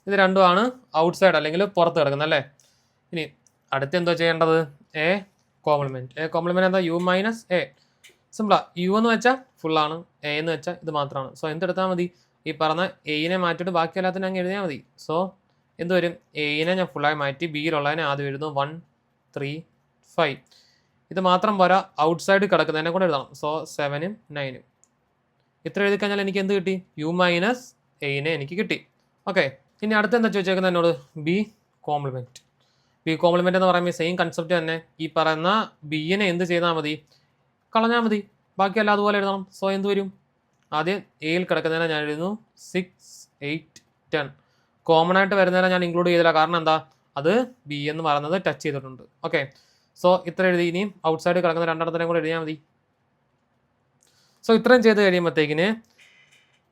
ഇത് രണ്ടുമാണ് ഔട്ട്സൈഡ് അല്ലെങ്കിൽ പുറത്ത് കിടക്കുന്നത് അല്ലേ. ഇനി അടുത്ത് എന്തോ ചെയ്യേണ്ടത്, എ കോംപ്ലിമെന്റ്. എ കോംപ്ലിമെന്റ് എന്താ? U minus A. സിമ്പിളാ. യു എന്ന് വെച്ചാൽ ഫുള്ളാണ്, എ എന്ന് വെച്ചാൽ ഇത് മാത്രമാണ്. സോ എന്തെടുത്താൽ മതി? ഈ പറഞ്ഞ എയിനെ മാറ്റിയിട്ട് ബാക്കി എല്ലാത്തിനും അങ്ങ് എഴുതിയാൽ മതി. സോ എന്ത് വരും? എയിനെ ഞാൻ ഫുള്ളായി മാറ്റി, ബിയിലുള്ളതിനെ ആദ്യം എഴുതുന്നു 1 3 5. ഇത് മാത്രം പോരാ, ഔട്ട് സൈഡ് കിടക്കുന്നതിനെ കൂടെ എഴുതണം. സോ 7 9. ഇത്ര എഴുതി കഴിഞ്ഞാൽ എനിക്ക് എന്ത് കിട്ടി? യു മൈനസ് എയിനെ എനിക്ക് കിട്ടി. ഓക്കെ, ഇനി അടുത്ത എന്താ ചോദിച്ചേക്കുന്നത് എന്നോട്? B complement. ബി കോംപ്ലിമെന്റ് എന്ന് പറയുമ്പോൾ സെയിം കൺസെപ്റ്റ് തന്നെ. ഈ പറയുന്ന ബിയിനെ എന്ത് ചെയ്താൽ മതി? കളഞ്ഞാൽ മതി. ബാക്കിയെല്ലാം അതുപോലെ എഴുതണം. സോ എന്ത് വരും? ആദ്യം എയിൽ കിടക്കുന്നതിനെ ഞാൻ എഴുതുന്നു 6 8 10. കോമൺ ആയിട്ട് വരുന്നതിനെ ഞാൻ ഇൻക്ലൂഡ് ചെയ്തില്ല. കാരണം എന്താ? അത് ബി എന്ന് പറയുന്നത് ടച്ച് ചെയ്തിട്ടുണ്ട്. ഓക്കെ, സോ ഇത്ര എഴുതി. ഇനിയും ഔട്ട് സൈഡ് കിടക്കുന്ന രണ്ടെണ്ണത്തിനെയും കൂടെ എഴുതിയാൽ മതി. സോ ഇത്രയും ചെയ്ത് കഴിയുമ്പോഴത്തേക്കിന്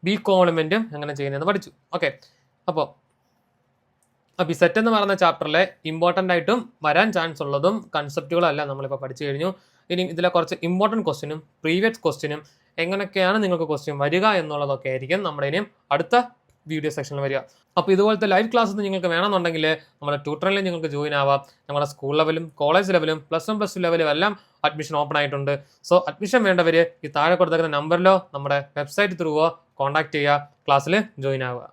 ബി കോംപ്ലിമെന്റും എങ്ങനെ ചെയ്യുന്നതെന്ന് പഠിച്ചു. ഓക്കെ, അപ്പോൾ ഈ സെറ്റ് എന്ന് പറയുന്ന ചാപ്റ്ററിലെ ഇമ്പോർട്ടൻ്റ് ആയിട്ടും വരാൻ ചാൻസ് ഉള്ളതും കൺസെപ്റ്റുകളും എല്ലാം നമ്മളിപ്പോൾ പഠിച്ചു കഴിഞ്ഞു. ഇനി ഇതിലെ കുറച്ച് ഇമ്പോർട്ടൻറ്റ് ക്വസ്റ്റ്യനും പ്രീവിയസ് ക്വസ്റ്റ്യനും എങ്ങനെയൊക്കെയാണ് നിങ്ങൾക്ക് ക്വസ്റ്റ്യൻ വരിക എന്നുള്ളതൊക്കെ ആയിരിക്കും നമ്മുടെ ഇനിയും അടുത്ത വീഡിയോ സെക്ഷനിൽ വരിക. അപ്പോൾ ഇതുപോലത്തെ ലൈവ് ക്ലാസ് നിങ്ങൾക്ക് വേണമെന്നുണ്ടെങ്കിൽ നമ്മുടെ ട്യൂട്ടറിൽ നിങ്ങൾക്ക് ജോയിൻ ആവാം. നമ്മുടെ സ്കൂൾ ലെവലും കോളേജ് ലെവലും +1 +2 ലെവലും എല്ലാം അഡ്മിഷൻ ഓപ്പൺ ആയിട്ടുണ്ട്. സോ അഡ്മിഷൻ വേണ്ടവർ ഈ താഴെ കൊടുത്തേക്കുന്ന നമ്പറിലോ നമ്മുടെ വെബ്സൈറ്റ് ത്രൂവോ കോൺടാക്ട് ചെയ്യുക, ക്ലാസ്സിൽ ജോയിൻ ആവുക.